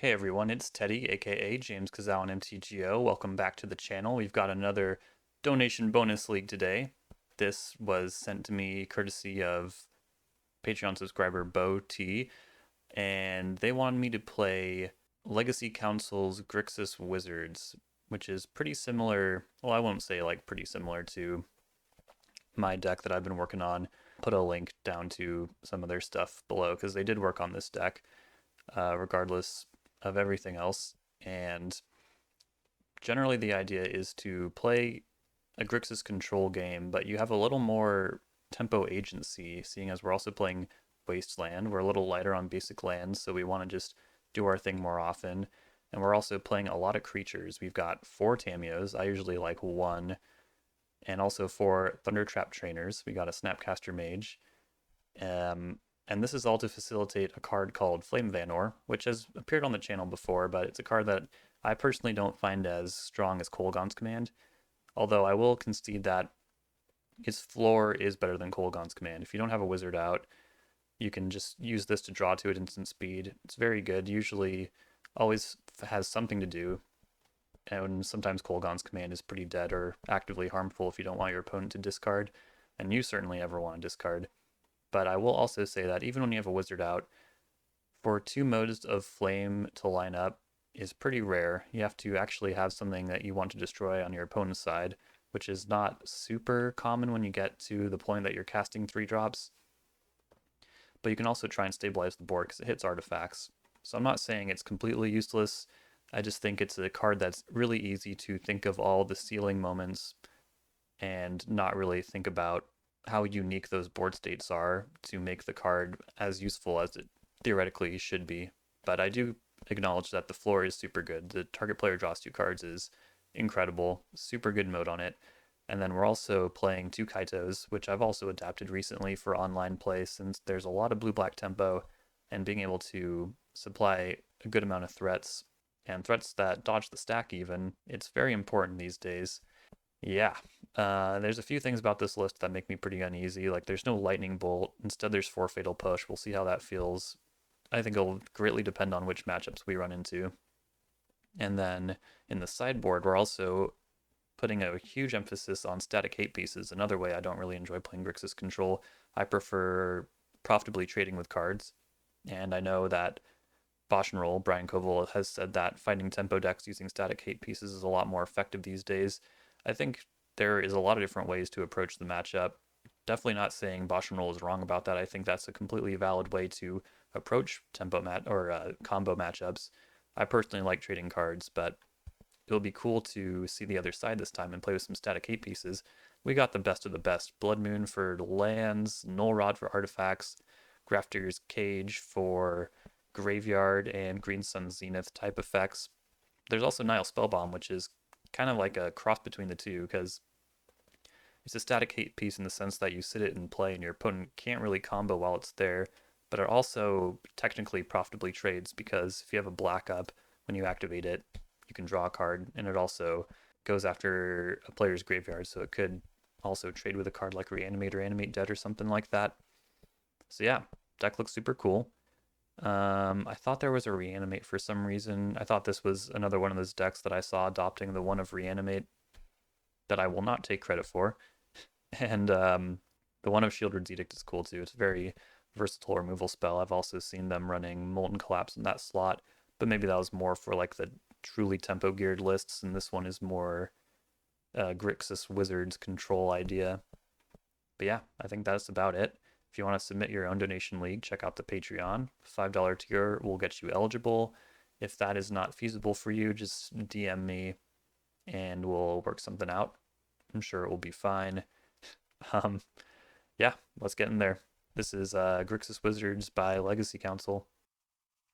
Hey everyone, it's Teddy, aka JamesKisau on MTGO. Welcome back to the channel. We've got another donation bonus league today. This was sent to me courtesy of Patreon subscriber Bo T, and they wanted me to play Legacy Council's Grixis Wizards, which is pretty similar. Well, I won't say like pretty similar to my deck that I've been working on. Put a link down to some of their stuff below because they did work on this deck, regardless of everything else. And generally, the idea is to play a Grixis control game, but you have a little more tempo agency, seeing as we're also playing Wasteland. We're a little lighter on basic lands, so we want to just do our thing more often. And we're also playing a lot of creatures. We've got 4 Tamiyos. I usually like one. And also 4 Thundertrap Trainers. We got a Snapcaster Mage. And this is all to facilitate a card called Flame of Anor, which has appeared on the channel before, but it's a card that I personally don't find as strong as Kolaghan's Command. Although I will concede that its floor is better than Kolaghan's Command. If you don't have a wizard out, you can just use this to draw to it instant speed. It's very good. Usually always has something to do. And sometimes Kolaghan's Command is pretty dead or actively harmful if you don't want your opponent to discard. And you certainly ever want to discard. But I will also say that even when you have a wizard out, for 2 modes of flame to line up is pretty rare. You have to actually have something that you want to destroy on your opponent's side, which is not super common when you get to the point that you're casting 3 drops. But you can also try and stabilize the board because it hits artifacts. So I'm not saying it's completely useless. I just think it's a card that's really easy to think of all the ceiling moments and not really think about how unique those board states are to make the card as useful as it theoretically should be. But I do acknowledge that the floor is super good. The target player draws 2 cards is incredible, super good mode on it. And then we're also playing 2 Kaitos, which I've also adapted recently for online play since there's a lot of blue-black tempo, and being able to supply a good amount of threats, and threats that dodge the stack even, it's very important these days. Yeah, there's a few things about this list that make me pretty uneasy. Like, there's no lightning bolt. Instead, there's 4 fatal push. We'll see how that feels. I think it'll greatly depend on which matchups we run into. And then in the sideboard, we're also putting a huge emphasis on static hate pieces. Another way I don't really enjoy playing Grixis Control. I prefer profitably trading with cards. And I know that Bosch and Roll, Brian Koval, has said that fighting tempo decks using static hate pieces is a lot more effective these days. I think there is a lot of different ways to approach the matchup. Definitely not saying Bosch and Roll is wrong about that. I think that's a completely valid way to approach tempo combo matchups. I personally like trading cards, but it'll be cool to see the other side this time and play with some static hate pieces. We got the best of the best. Blood Moon for lands, Null Rod for artifacts, Grafter's Cage for graveyard, and Green Sun Zenith type effects. There's also Nile Spellbomb, which is kind of like a cross between the two because it's a static hate piece in the sense that you sit it and play and your opponent can't really combo while it's there, but it also technically profitably trades because if you have a black up when you activate it, you can draw a card, and it also goes after a player's graveyard, so it could also trade with a card like Reanimate or Animate Dead or something like that. So yeah, deck looks super cool. I thought there was a Reanimate for some reason. I thought this was another one of those decks that I saw adopting the one of Reanimate that I will not take credit for. And the one of Shieldred's Edict is cool too. It's a very versatile removal spell. I've also seen them running Molten Collapse in that slot, but maybe that was more for like the truly tempo geared lists, and this one is more Grixis Wizards control idea. But yeah, I think that's about it. If you want to submit your own donation league, check out the Patreon. $5 tier will get you eligible. If that is not feasible for you, just DM me and we'll work something out. I'm sure it will be fine. Um, yeah, let's get in there. This is Grixis Wizards by Legacy Council.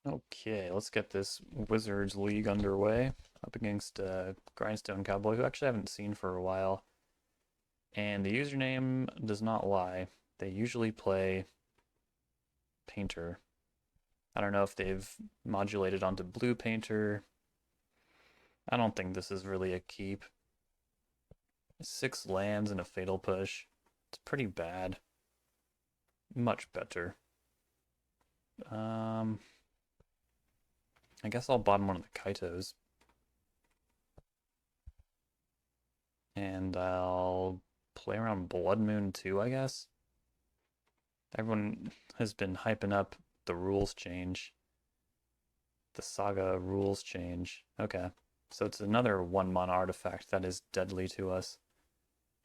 Okay, let's get this Wizards League underway. Up against Grindstone Cowboy, who actually I haven't seen for a while. And the username does not lie. They usually play Painter. I don't know if they've modulated onto Blue Painter. I don't think this is really a keep. 6 lands and a Fatal Push. It's pretty bad. Much better. I guess I'll bottom one of the Kaitos. And I'll play around Blood Moon too, I guess. Everyone has been hyping up the rules change. The Saga rules change. Okay. So it's another 1-mana artifact that is deadly to us.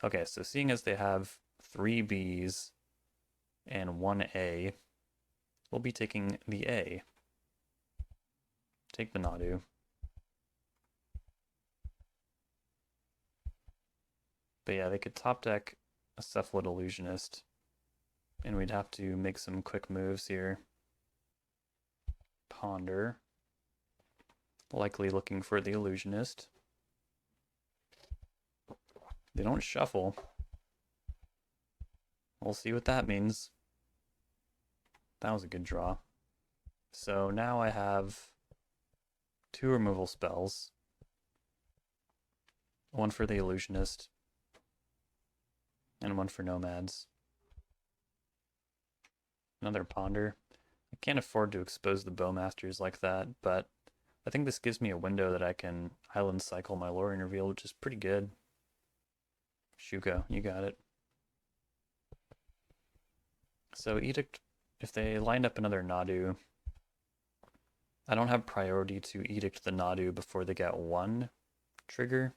Okay, so seeing as they have 3 Bs and 1 A, we'll be taking the A. Take the Nadu. But yeah, they could top deck a Cephalid Illusionist, and we'd have to make some quick moves here. Ponder. Likely looking for the Illusionist. They don't shuffle. We'll see what that means. That was a good draw. So now I have 2 removal spells. One for the Illusionist, and one for Nomads. Another Ponder. I can't afford to expose the Bowmasters like that, but I think this gives me a window that I can Island Cycle my Lorien Reveal, which is pretty good. Shuko, you got it. So Edict, if they lined up another Nadu, I don't have priority to Edict the Nadu before they get 1 trigger,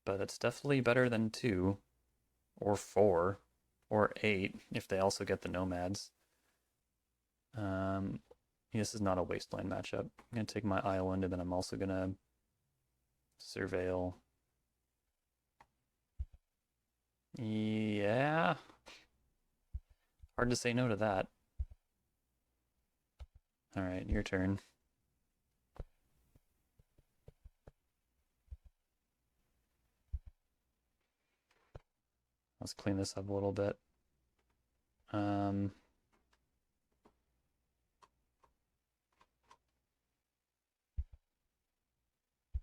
but it's definitely better than 2, or 4, or 8 if they also get the Nomads. This is not a Wasteland matchup. I'm going to take my Island, and then I'm also going to Surveil. Yeah. Hard to say no to that. Alright, your turn. Let's clean this up a little bit.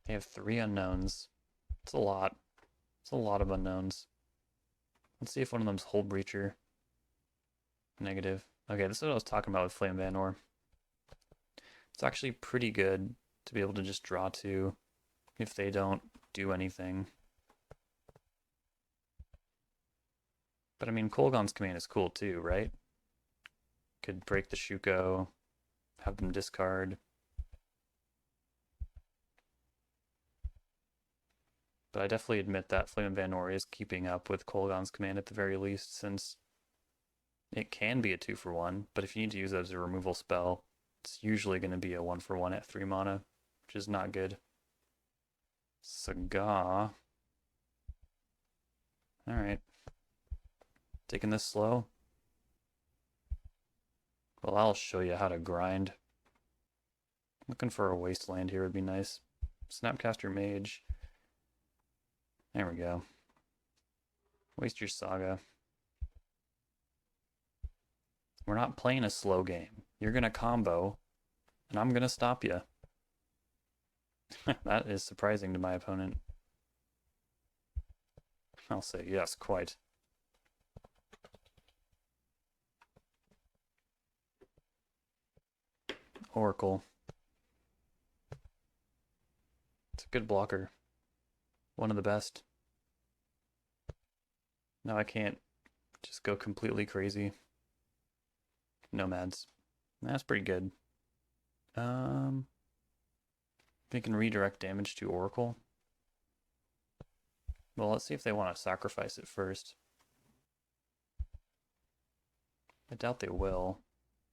They have 3 unknowns. It's a lot. It's a lot of unknowns. Let's see if one of them's Hold Breacher. Negative. Okay, this is what I was talking about with Flame of Anor. It's actually pretty good to be able to just draw 2 if they don't do anything. But I mean, Kolaghan's Command is cool too, right? Could break the Shuko, have them discard. But I definitely admit that Flame of Anor is keeping up with Kolaghan's Command at the very least, since it can be a 2-for-1, but if you need to use it as a removal spell, it's usually going to be a 1-for-1 at 3 mana, which is not good. Saga. Alright. Taking this slow. Well, I'll show you how to grind. Looking for a Wasteland here would be nice. Snapcaster Mage. There we go. Waste your Saga. We're not playing a slow game. You're going to combo, and I'm going to stop you. That is surprising to my opponent. I'll say yes, quite. Oracle. It's a good blocker. One of the best. Now I can't just go completely crazy. Nomads. That's pretty good. They can redirect damage to Oracle. Well, let's see if they want to sacrifice it first. I doubt they will.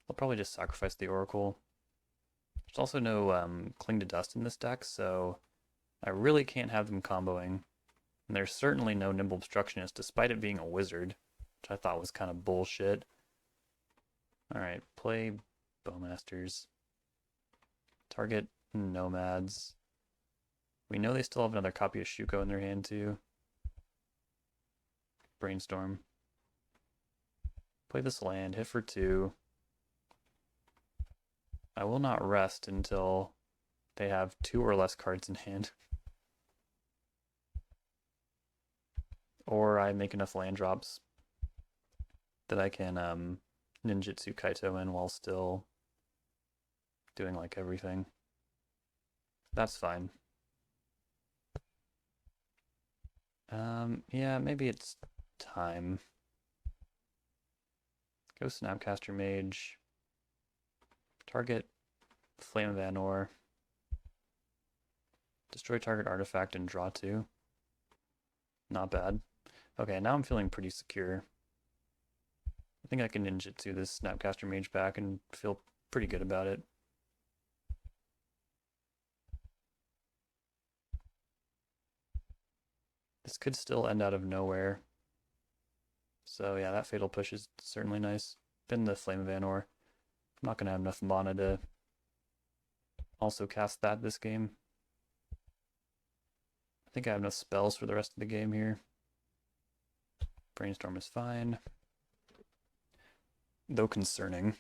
They'll probably just sacrifice the Oracle. There's also no Cling to Dust in this deck, so I really can't have them comboing. And there's certainly no Nimble Obstructionist, despite it being a wizard, which I thought was kind of bullshit. Alright, play Bowmasters. Target Nomads. We know they still have another copy of Shuko in their hand too. Brainstorm. Play this land, hit for 2. I will not rest until they have 2 or less cards in hand. Or I make enough land drops that I can Ninjutsu Kaito in while still doing like everything. That's fine. Yeah, maybe it's time. Go Snapcaster Mage. Target Flame of Anor. Destroy target artifact and draw 2. Not bad. Okay, now I'm feeling pretty secure. I think I can ninjutsu this Snapcaster Mage back and feel pretty good about it. This could still end out of nowhere. So yeah, that Fatal Push is certainly nice. Been the Flame of Anor. I'm not going to have enough mana to also cast that this game. I think I have enough spells for the rest of the game here. Brainstorm is fine. Though concerning.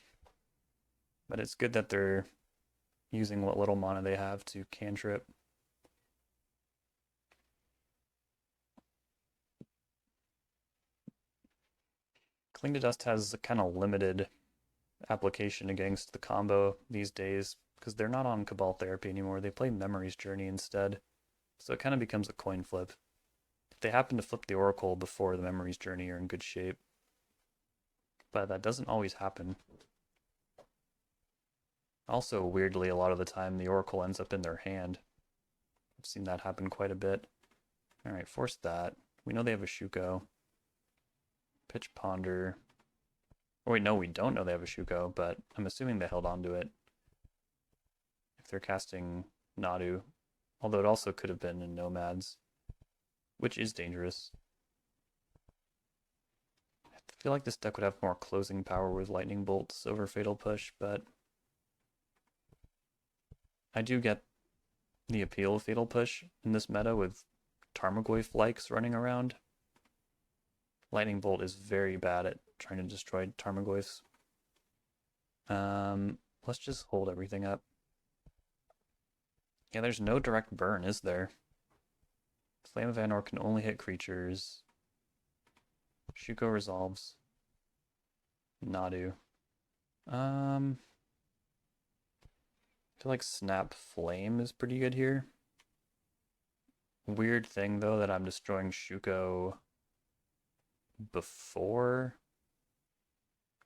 But it's good that they're using what little mana they have to cantrip. Cling to Dust has a kind of limited application against the combo these days because they're not on Cabal Therapy anymore. They play Memory's Journey instead. So it kind of becomes a coin flip. If they happen to flip the Oracle before the Memory's Journey, you're in good shape. But that doesn't always happen. Also, weirdly, a lot of the time the Oracle ends up in their hand. I've seen that happen quite a bit. Alright, force that. We know they have a Shuko. Pitch Ponder. Oh wait, no, we don't know they have a Shuko, but I'm assuming they held on to it. If they're casting Nadu. Although it also could have been in Nomads, which is dangerous. I feel like this deck would have more closing power with Lightning Bolts over Fatal Push, but I do get the appeal of Fatal Push in this meta with Tarmogoyf-likes running around. Lightning Bolt is very bad at trying to destroy Tarmogoyfs. Let's just hold everything up. Yeah, there's no direct burn, is there? Flame of Anor can only hit creatures. Shuko resolves. Nadu. I feel like Snap Flame is pretty good here. Weird thing though that I'm destroying Shuko before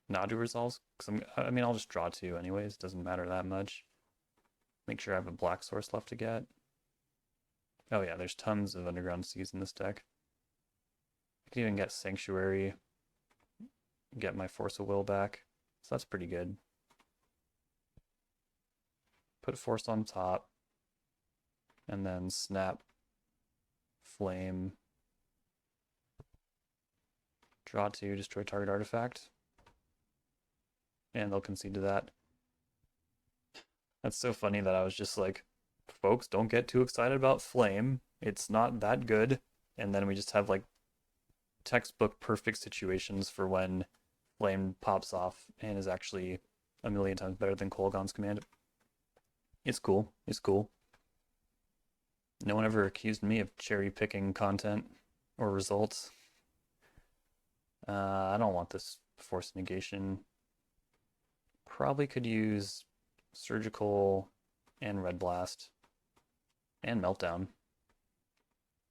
Nadu resolves. Because I mean, I'll just draw 2 anyways. Doesn't matter that much. Make sure I have a black source left to get. Oh yeah, there's tons of Underground Seas in this deck. I can even get Sanctuary, get my Force of Will back. So that's pretty good. Put Force on top, and then Snap, Flame, draw 2, destroy target artifact. And they'll concede to that. That's so funny that I was just like, folks, don't get too excited about Flame. It's not that good. And then we just have like textbook perfect situations for when Flame pops off and is actually a million times better than Kolaghan's Command. It's cool. It's cool. No one ever accused me of cherry picking content or results. I don't want this Force Negation. Probably could use Surgical and Red Blast and Meltdown.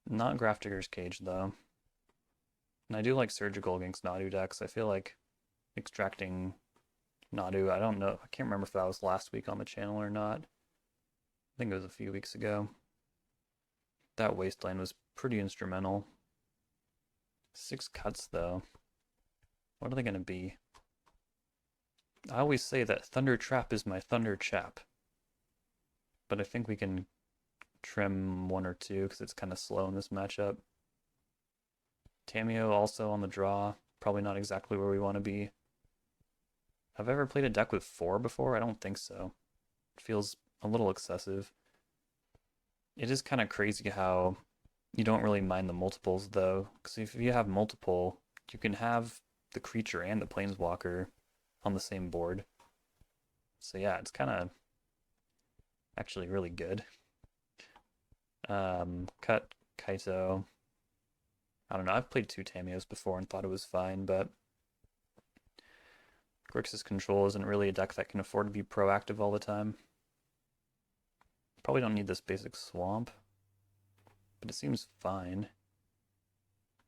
Not Grafdigger's Cage though. And I do like Surgical against Nadu decks. I feel like extracting Nadu, I don't know, I can't remember if that was last week on the channel or not. I think it was a few weeks ago. That Wasteland was pretty instrumental. 6 cuts though. What are they going to be? I always say that Thundertrap is my Thunder Chap. But I think we can trim 1 or 2 because it's kind of slow in this matchup. Tamiyo also on the draw. Probably not exactly where we want to be. Have I ever played a deck with 4 before? I don't think so. It feels a little excessive. It is kind of crazy how you don't really mind the multiples though. Because if you have multiple, you can have the creature and the planeswalker on the same board. So yeah, it's kind of actually really good. Cut Kaito. I don't know, I've played 2 Tamiyos before and thought it was fine, but GRIXIS Control isn't really a deck that can afford to be proactive all the time. Probably don't need this basic swamp, but it seems fine.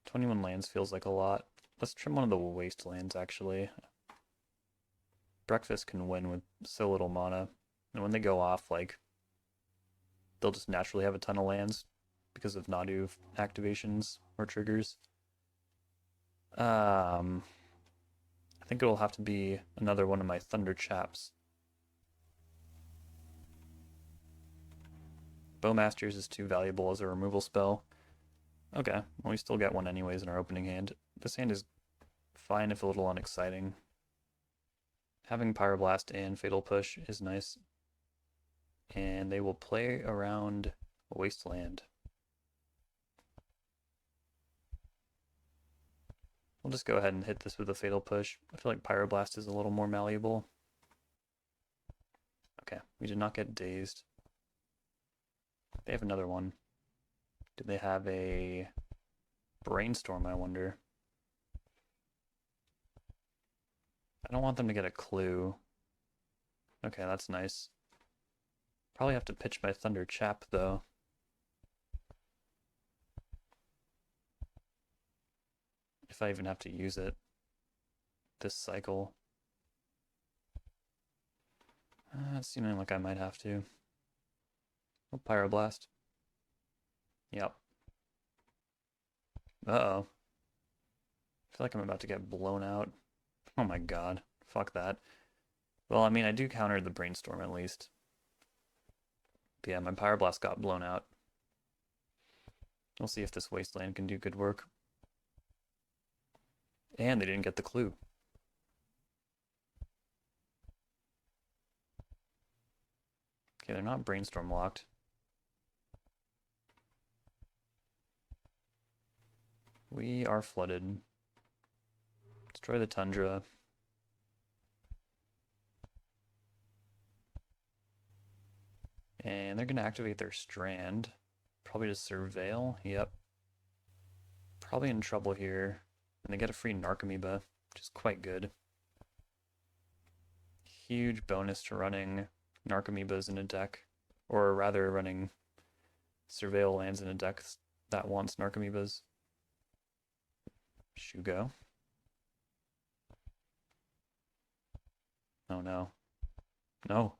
21 lands feels like a lot. Let's trim one of the wastelands, actually. Breakfast can win with so little mana, and when they go off, like, they'll just naturally have a ton of lands because of Nadu activations or triggers. I think it will have to be another one of my Thundertraps. Bowmasters is too valuable as a removal spell. Okay, well we still get one anyways in our opening hand. This hand is fine if a little unexciting. Having Pyroblast and Fatal Push is nice. And they will play around Wasteland. We'll just go ahead and hit this with a Fatal Push. I feel like Pyroblast is a little more malleable. Okay, we did not get dazed. They have another one. Do they have a Brainstorm, I wonder? I don't want them to get a clue. Okay, that's nice. Probably have to pitch my Thundertrap, though. If I even have to use it this cycle. It's seeming like I might have to. Oh, Pyroblast. Yep. Uh-oh. I feel like I'm about to get blown out. Oh my god. Fuck that. Well, I mean, I do counter the Brainstorm at least. But yeah, my Pyroblast got blown out. We'll see if this Wasteland can do good work. And they didn't get the clue. Okay, they're not Brainstorm locked. We are flooded. Destroy the Tundra. And they're going to activate their Strand. Probably to Surveil. Yep. Probably in trouble here. And they get a free Narcomoeba, which is quite good. Huge bonus to running Narcomoebas in a deck. Or rather, running Surveil lands in a deck that wants Narcomoebas. Shugo. Oh no. No.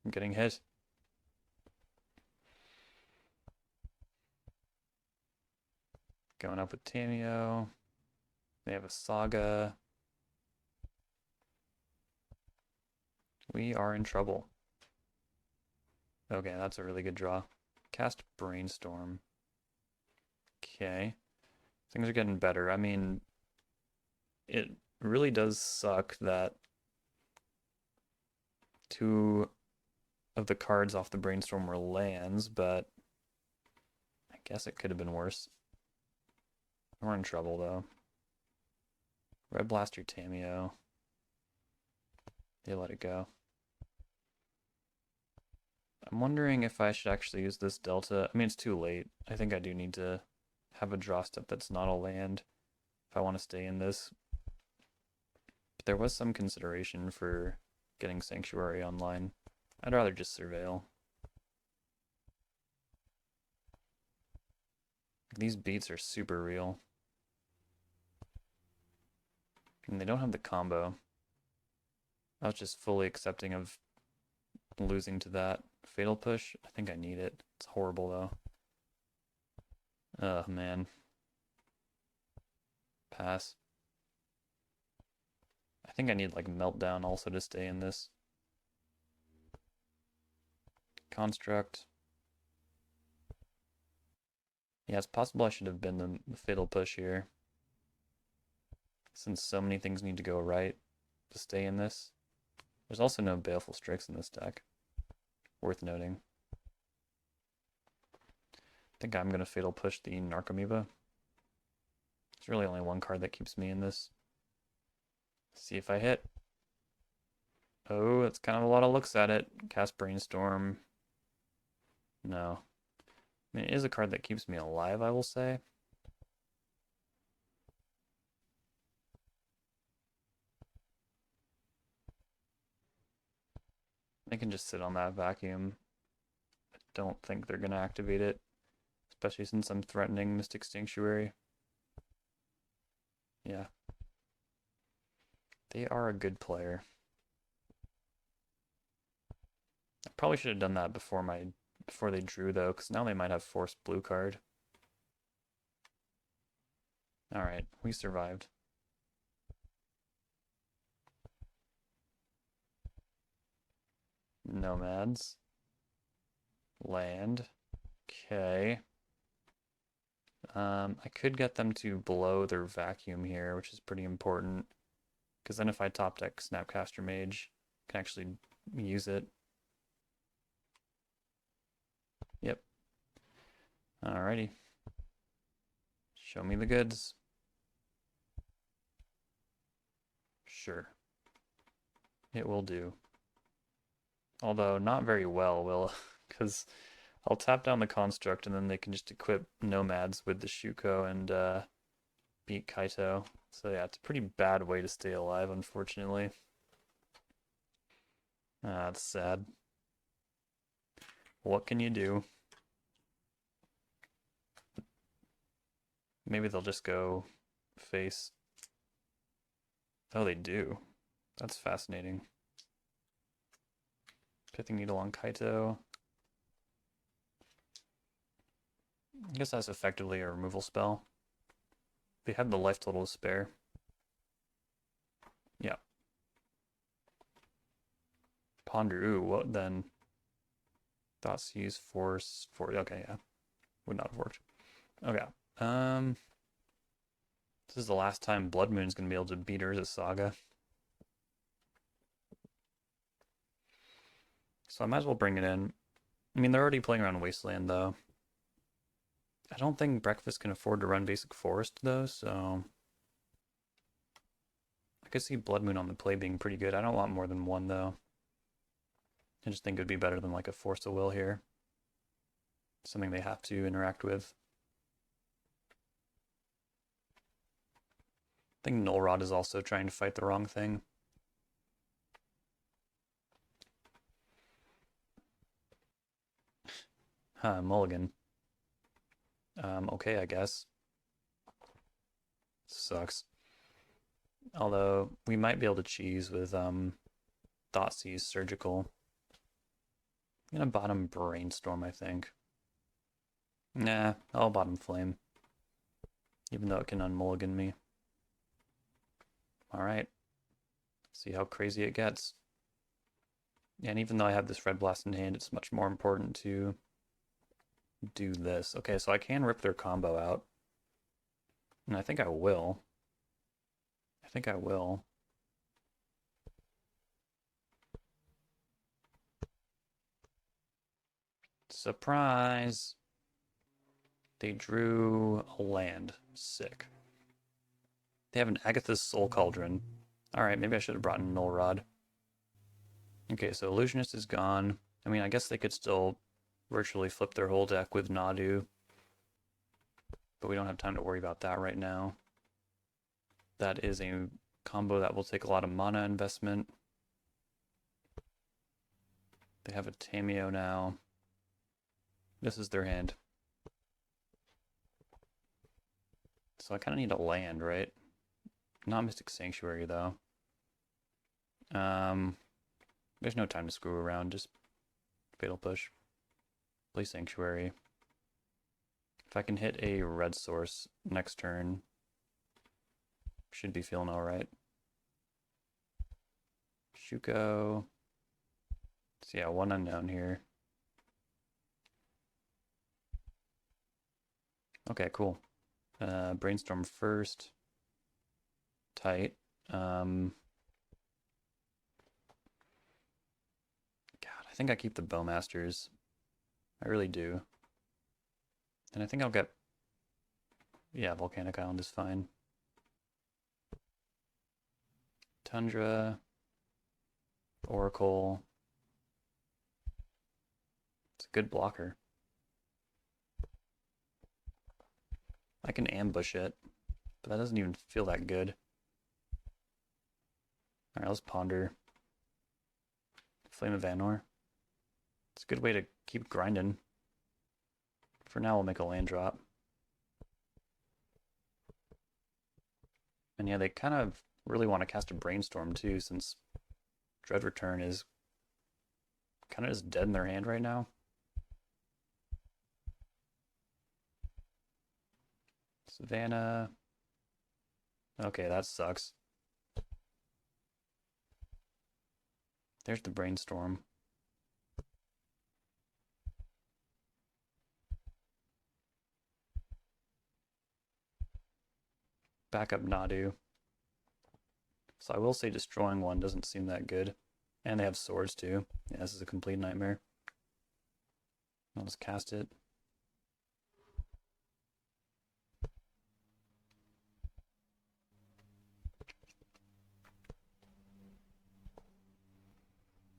I'm getting hit. Going up with Tamiyo. They have a Saga. We are in trouble. Okay, that's a really good draw. Cast Brainstorm. Okay. Things are getting better. I mean, it really does suck that two of the cards off the Brainstorm were lands, but I guess it could have been worse. We're in trouble, though. Red Blaster Tamiyo. They let it go. I'm wondering if I should actually use this Delta. I mean, it's too late. I think I do need to have a draw step that's not a land if I want to stay in this. But there was some consideration for getting Sanctuary online. I'd rather just Surveil. These beats are super real. And they don't have the combo. I was just fully accepting of losing to that. Fatal Push, I think I need it. It's horrible though. Oh man. Pass. I think I need like Meltdown also to stay in this. Construct. Yeah, it's possible I should have been the Fatal Push here. Since so many things need to go right to stay in this. There's also no Baleful Strix in this deck. Worth noting. I think I'm going to Fatal Push the Narcomoeba. There's really only one card that keeps me in this. See if I hit. Oh, that's kind of a lot of looks at it. Cast Brainstorm. No. I mean, it is a card that keeps me alive, I will say. They can just sit on that vacuum. I don't think they're going to activate it, especially since I'm threatening Mystic Sanctuary. Yeah. They are a good player. I probably should have done that before they drew though, because now they might have forced blue card. Alright, we survived. Nomads. Land. Okay. I could get them to blow their vacuum here, which is pretty important. Because then if I top deck Snapcaster Mage, I can actually use it. Yep. Alrighty. Show me the goods. Sure. It will do. Although not very well, will, because I'll tap down the construct and then they can just equip nomads with the Shuko and beat Kaito. So yeah, it's a pretty bad way to stay alive, unfortunately. Ah, that's sad. What can you do? Maybe they'll just go face. Oh, they do. That's fascinating. Pithing Needle on Kaito. I guess that's effectively a removal spell. They have the life total to spare. Yeah. Ponder. Ooh, what then? Thoughts use force for. Okay, yeah. Would not have worked. Okay. This is the last time Blood Moon's gonna be able to beat Urza Saga. So I might as well bring it in. I mean, they're already playing around Wasteland, though. I don't think Breakfast can afford to run Basic Forest, though, so... I could see Blood Moon on the play being pretty good. I don't want more than one, though. I just think it would be better than, like, a Force of Will here. Something they have to interact with. I think Null Rod is also trying to fight the wrong thing. Huh, Mulligan. Okay, I guess. Sucks. Although, we might be able to cheese with, Thoughtseize Surgical. I'm gonna bottom Brainstorm, I think. Nah, I'll bottom Flame. Even though it can unmulligan me. Alright. See how crazy it gets. And even though I have this Red Blast in hand, it's much more important to do this. Okay, so I can rip their combo out. And I think I will. I think I will. Surprise! They drew a land. Sick. They have an Agatha's Soul Cauldron. Alright, maybe I should have brought in Null Rod. Okay, so Illusionist is gone. I mean, I guess they could still virtually flip their whole deck with Nadu. But we don't have time to worry about that right now. That is a combo that will take a lot of mana investment. They have a Tamiyo now. This is their hand. So I kind of need a land, right? Not Mystic Sanctuary, though. There's no time to screw around, just Fatal Push. Play Sanctuary. If I can hit a red source next turn, should be feeling alright. Shuko. So yeah, one unknown here. Okay, cool. Brainstorm first. Tight. God, I think I keep the Bowmasters. I really do. And I think I'll get... Yeah, Volcanic Island is fine. Tundra. Oracle. It's a good blocker. I can ambush it, but that doesn't even feel that good. Alright, let's ponder. Flame of Anor. It's a good way to keep grinding. For now, we'll make a land drop. And yeah, they kind of really want to cast a Brainstorm too, since Dread Return is kind of just dead in their hand right now. Savannah. Okay, that sucks. There's the Brainstorm. Backup Nadu. So I will say destroying one doesn't seem that good. And they have swords too. Yeah, this is a complete nightmare. I'll just cast it.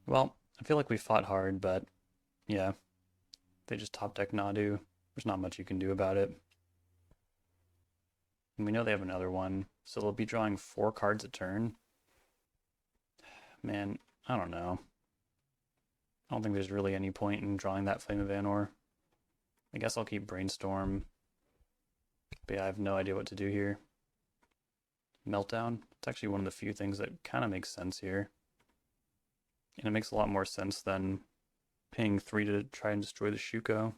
Well, I feel like we fought hard, but yeah, they just top deck Nadu. There's not much you can do about it. And we know they have another one, so they'll be drawing 4 cards a turn. Man, I don't know. I don't think there's really any point in drawing that Flame of Anor. I guess I'll keep Brainstorm. But yeah, I have no idea what to do here. Meltdown. It's actually one of the few things that kind of makes sense here. And it makes a lot more sense than paying 3 to try and destroy the Shuko.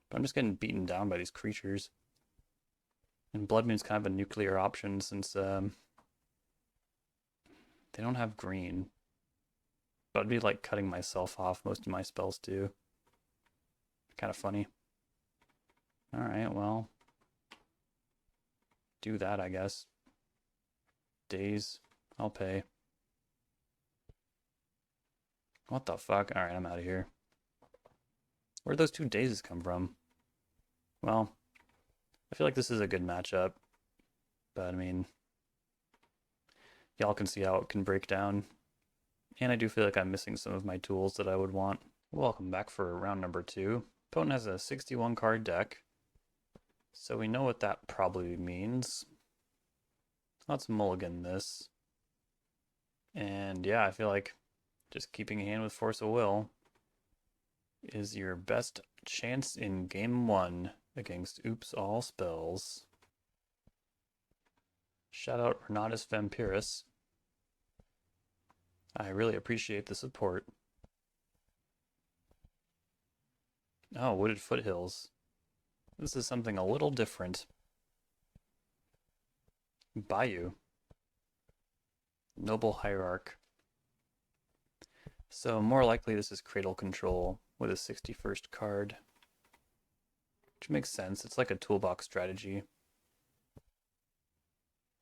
But I'm just getting beaten down by these creatures. And Blood Moon's kind of a nuclear option since they don't have green. But I'd be like cutting myself off. Most of my spells do. Kind of funny. Alright, well. Do that, I guess. Days. I'll pay. What the fuck? Alright, I'm out of here. Where'd those 2 dazes come from? Well, I feel like this is a good matchup. But, I mean, y'all can see how it can break down. And I do feel like I'm missing some of my tools that I would want. Welcome back for round number 2. Opponent has a 61 card deck. So we know what that probably means. Let's mulligan this. And yeah, I feel like just keeping a hand with Force of Will is your best chance in game 1 against Oops All Spells. Shout out Renatus Vampirus. I really appreciate the support. Oh, Wooded Foothills. This is something a little different. Bayou. Noble Hierarch. So more likely this is Cradle Control with a 61st card. Which makes sense. It's like a toolbox strategy.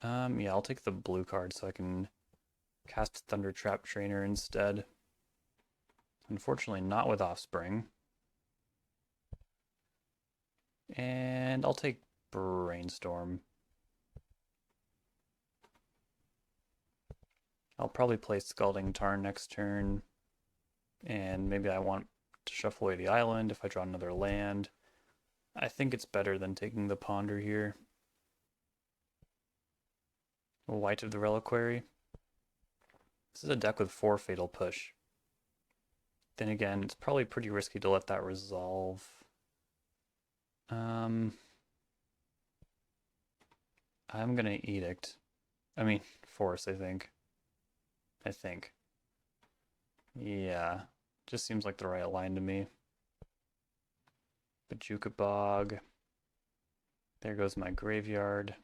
Yeah, I'll take the blue card so I can cast Thundertrap Trainer instead. Unfortunately not with Offspring. And I'll take Brainstorm. I'll probably play Scalding Tarn next turn. And maybe I want to shuffle away the island if I draw another land. I think it's better than taking the Ponder here. White of the Reliquary. This is a deck with 4 Fatal Push. Then again, it's probably pretty risky to let that resolve. I'm gonna Edict. I mean, Force, I think. Yeah, just seems like the right line to me. Bajuka Bog. There goes my graveyard.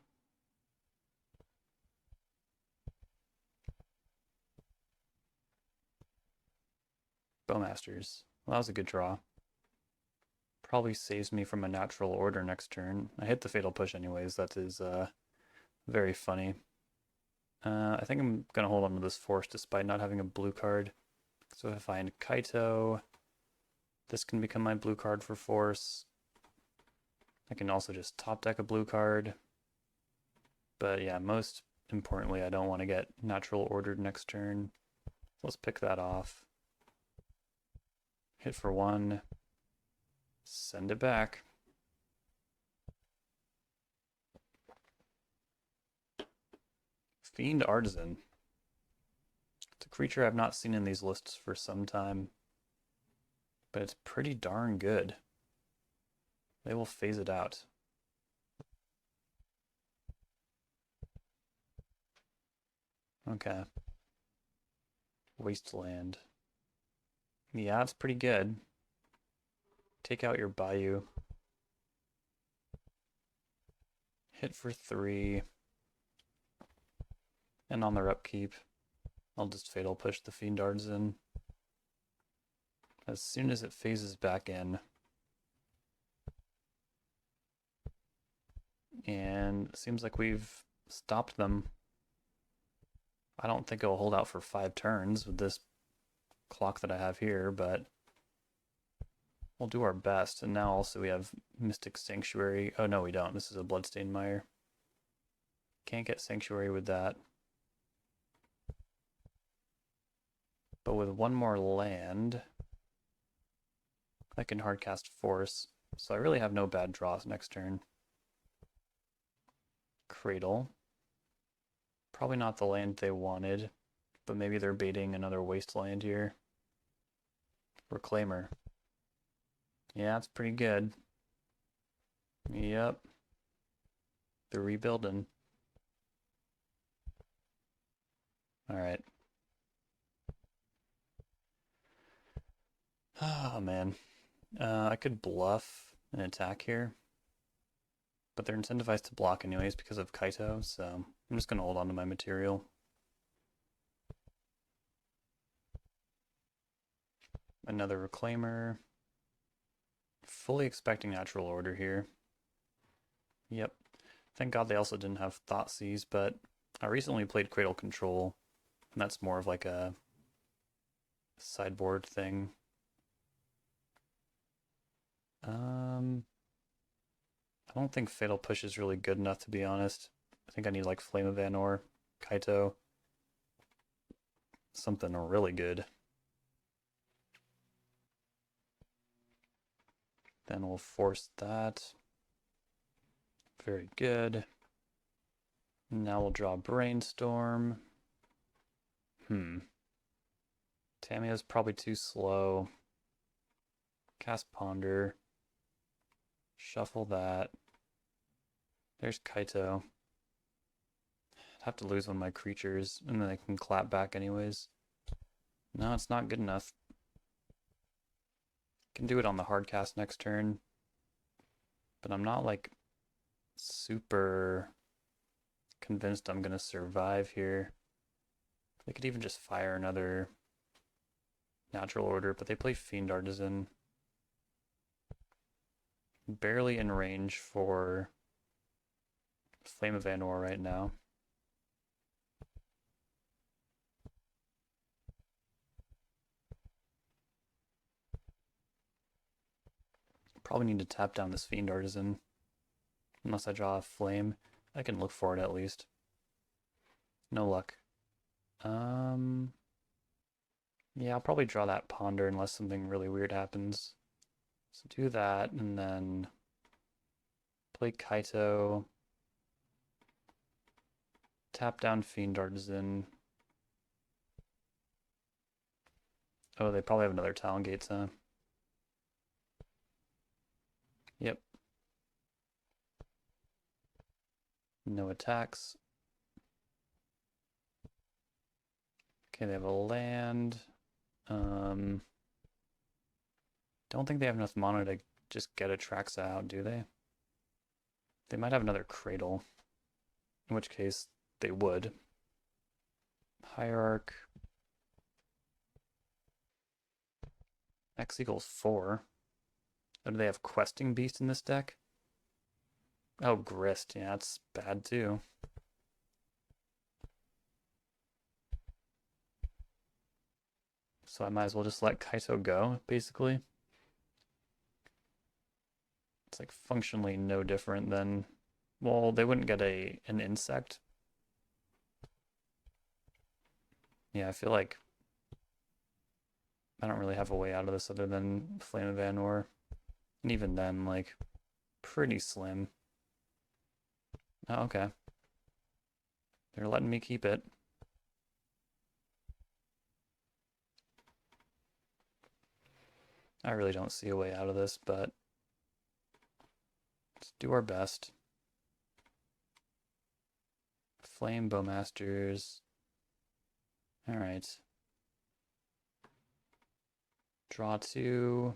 Bowmasters. Well, that was a good draw. Probably saves me from a natural order next turn. I hit the Fatal Push anyways. That is very funny. I think I'm going to hold on to this Force despite not having a blue card. So if I find Kaito, this can become my blue card for Force. I can also just top deck a blue card. But yeah, most importantly, I don't want to get natural ordered next turn. Let's pick that off. Hit for 1. Send it back. Fiend Artisan. It's a creature I've not seen in these lists for some time, but it's pretty darn good. They will phase it out. Okay. Wasteland. Yeah, it's pretty good. Take out your Bayou. Hit for 3. And on their upkeep, I'll just Fatal Push the Fiendards in. As soon as it phases back in. And it seems like we've stopped them. I don't think it will hold out for 5 turns with this clock that I have here, but we'll do our best. And now also we have Mystic Sanctuary. Oh no, we don't. This is a Bloodstained Mire. Can't get Sanctuary with that. But with one more land, I can hardcast Force. So I really have no bad draws next turn. Cradle. Probably not the land they wanted, but maybe they're baiting another wasteland here. Reclaimer. Yeah, it's pretty good. Yep. They're rebuilding. Alright. Oh, man. I could bluff an attack here, but they're incentivized to block anyways because of Kaito, so I'm just going to hold on to my material. Another Reclaimer. Fully expecting Natural Order here. Yep. Thank God they also didn't have Thoughtseize, but I recently played Cradle Control, and that's more of like a sideboard thing. I don't think Fatal Push is really good enough, to be honest. I think I need like Flame of Anor, Kaito, something really good. Then we'll force that. Very good. Now we'll draw Brainstorm. Tamiyo's probably too slow. Cast Ponder. Shuffle that. There's Kaito. I'd have to lose one of my creatures, and then I can clap back anyways. No, it's not good enough. Can do it on the hard cast next turn, but I'm not like super convinced I'm gonna survive here. They could even just fire another Natural Order, but they play Fiend Artisan. Barely in range for Flame of Anor right now. Probably need to tap down this Fiend Artisan. Unless I draw a Flame. I can look for it at least. No luck. Yeah, I'll probably draw that Ponder unless something really weird happens. So do that, and then play Kaito. Tap down Fiend Artisan. Oh, they probably have another Talon Gates, huh? Yep. No attacks. Okay, they have a land. Don't think they have enough mana to just get Atraxa out, do they? They might have another Cradle, in which case they would. Hierarch. X equals 4. Oh, do they have Questing Beast in this deck? Oh, Grist. Yeah, that's bad too. So I might as well just let Kaito go, basically. It's like functionally no different than... Well, they wouldn't get an insect. Yeah, I feel like I don't really have a way out of this other than Flame of Anor. And even then, like, pretty slim. Oh, okay. They're letting me keep it. I really don't see a way out of this, but let's do our best. Flame Bowmasters. Alright. Draw 2.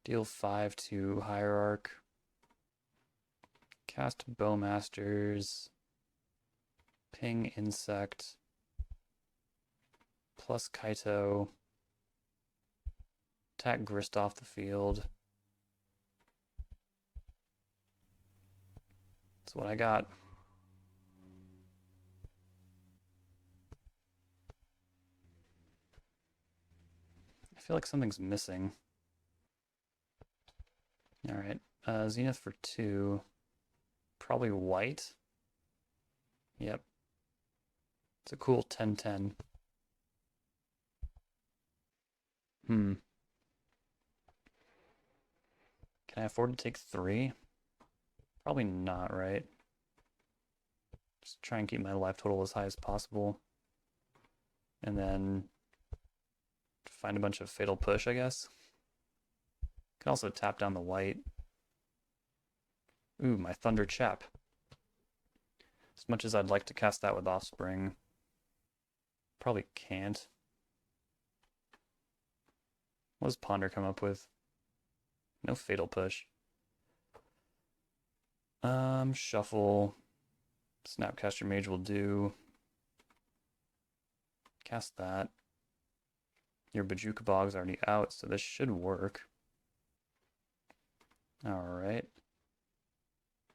Deal 5 to Hierarch. Cast Bowmasters. Ping Insect. Plus Kaito. Attack Grist off the field. That's what I got. I feel like something's missing. Alright, Zenith for 2. Probably white. Yep. It's a cool 10-10. Can I afford to take 3? Probably not, right? Just try and keep my life total as high as possible. And then find a bunch of Fatal Push, I guess. Can also tap down the white. Ooh, my Thundertrap. As much as I'd like to cast that with Offspring, probably can't. What does Ponder come up with? No Fatal Push. Shuffle. Snapcaster Mage will do. Cast that. Your Bojuka Bog's already out, so this should work. Alright.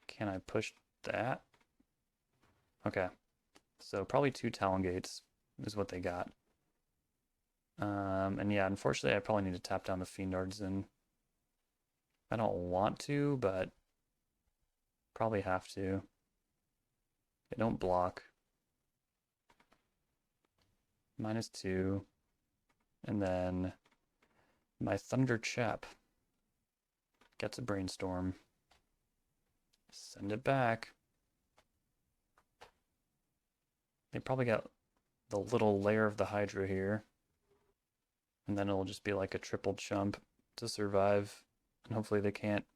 Can I push that? Okay. So probably 2 Talon Gates is what they got. And yeah, unfortunately I probably need to tap down the Fiend Artisan. I don't want to, but probably have to. They don't block. -2. And then my Thundertrap gets a Brainstorm. Send it back. They probably got the little layer of the Hydra here. And then it'll just be like a triple chump to survive. And hopefully they can't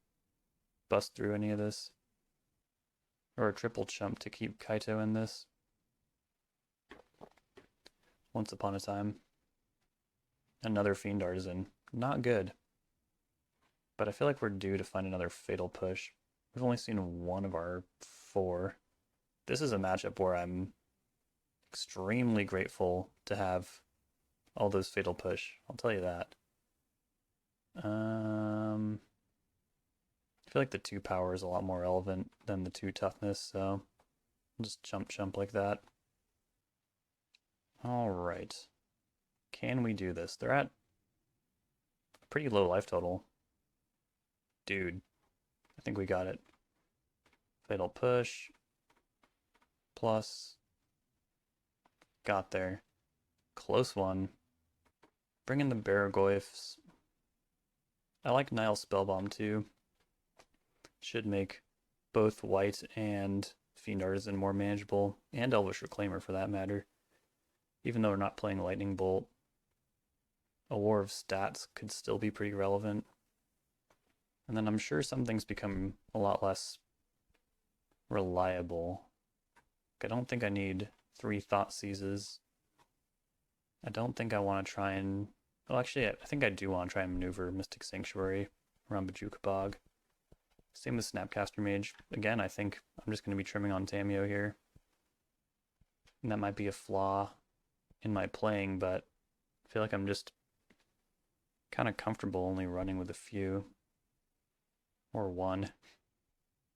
bust through any of this. Or a triple chump to keep Kaito in this. Once upon a time. Another Fiend Artisan. Not good. But I feel like we're due to find another Fatal Push. We've only seen 1 of our 4. This is a matchup where I'm extremely grateful to have all those Fatal Push. I'll tell you that. I feel like the 2 power is a lot more relevant than the 2 toughness, so I'll just jump like that. Alright. Can we do this? They're at a pretty low life total. Dude, I think we got it. Fatal Push. Plus. Got there. Close one. Bring in the Barragoyfs. I like Nile Spellbomb too. Should make both white and Fiend Artisan more manageable, and Elvish Reclaimer for that matter. Even though we're not playing Lightning Bolt, a War of Stats could still be pretty relevant. And then I'm sure some things become a lot less reliable. I don't think I need 3 Thought Seizes. I don't think I want to try and... Well, actually, I think I do want to try and maneuver Mystic Sanctuary around Bojuka Bog. Same with Snapcaster Mage. Again, I think I'm just going to be trimming on Tamiyo here. And that might be a flaw in my playing, but I feel like I'm just kind of comfortable only running with a few. Or 1.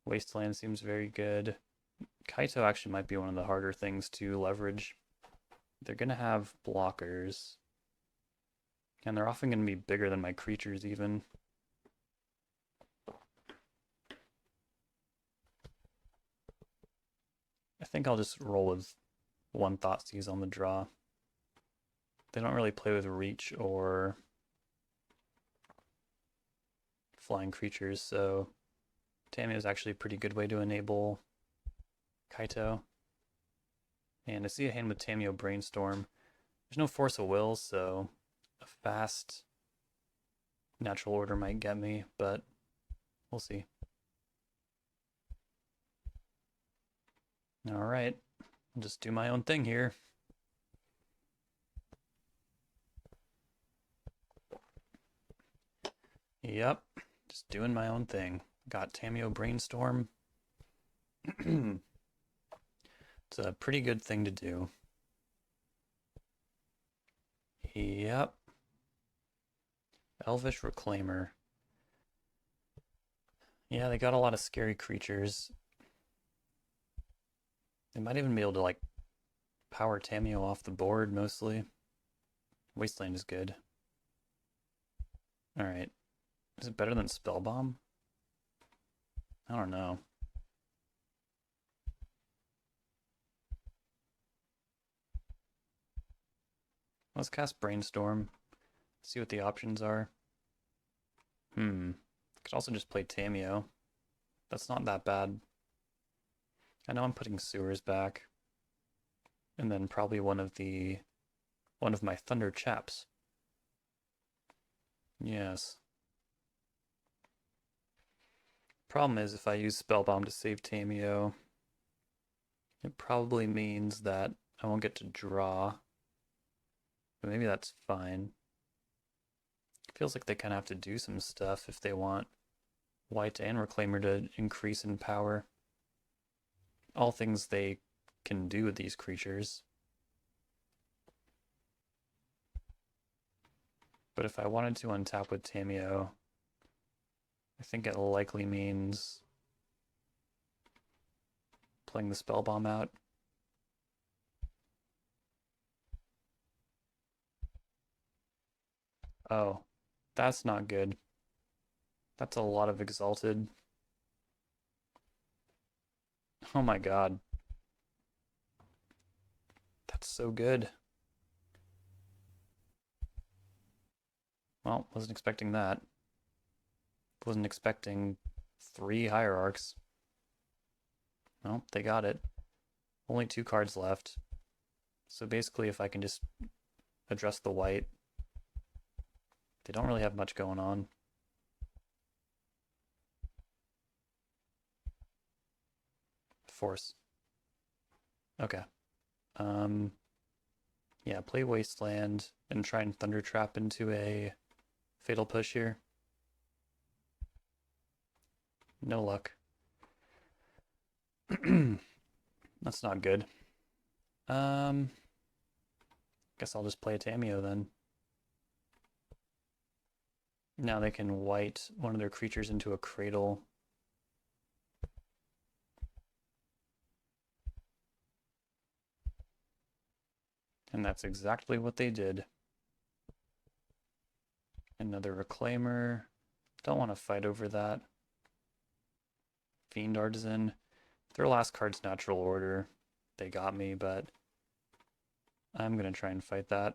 Wasteland seems very good. Kaito actually might be one of the harder things to leverage. They're going to have blockers. And they're often going to be bigger than my creatures even. I think I'll just roll with 1 Thoughtseize on the draw. They don't really play with reach or flying creatures, so Tamiyo is actually a pretty good way to enable Kaito. And I see a hand with Tamiyo Brainstorm. There's no Force of Will, so a fast Natural order might get me, but we'll see. All right, I'll just do my own thing here. Yep, just doing my own thing. Got Tamiyo Brainstorm. It's a pretty good thing to do. Yep. Elvish Reclaimer. Yeah, they got a lot of scary creatures. They might even be able to, like, power Tamiyo off the board, mostly. Wasteland is good. Alright. Is it better than Spellbomb? I don't know. Let's cast Brainstorm. See what the options are. Could also just play Tamiyo. That's not that bad. I know I'm putting Sewers back. And then probably one of my Thunder Chaps. Yes. Problem is, if I use Spellbomb to save Tamiyo, it probably means that I won't get to draw. But maybe that's fine. Feels like they kind of have to do some stuff if they want White and Reclaimer to increase in power. All things they can do with these creatures. But if I wanted to untap with Tamiyo, I think it likely means playing the Spellbomb out. Oh, that's not good. That's a lot of Exalted. Oh my god. That's so good. Well, wasn't expecting that. Wasn't expecting 3 Hierarchs. Well, they got it. Only 2 cards left. So basically, if I can just address the white, they don't really have much going on. Force. Okay. Yeah, play Wasteland and try and Thundertrap into a Fatal Push here. No luck. That's not good. Guess I'll just play a Tamiyo then. Now they can white one of their creatures into a Cradle. And that's exactly what they did. Another Reclaimer. Don't want to fight over that. Fiend Artisan. Their last card's Natural Order. They got me, but I'm going to try and fight that.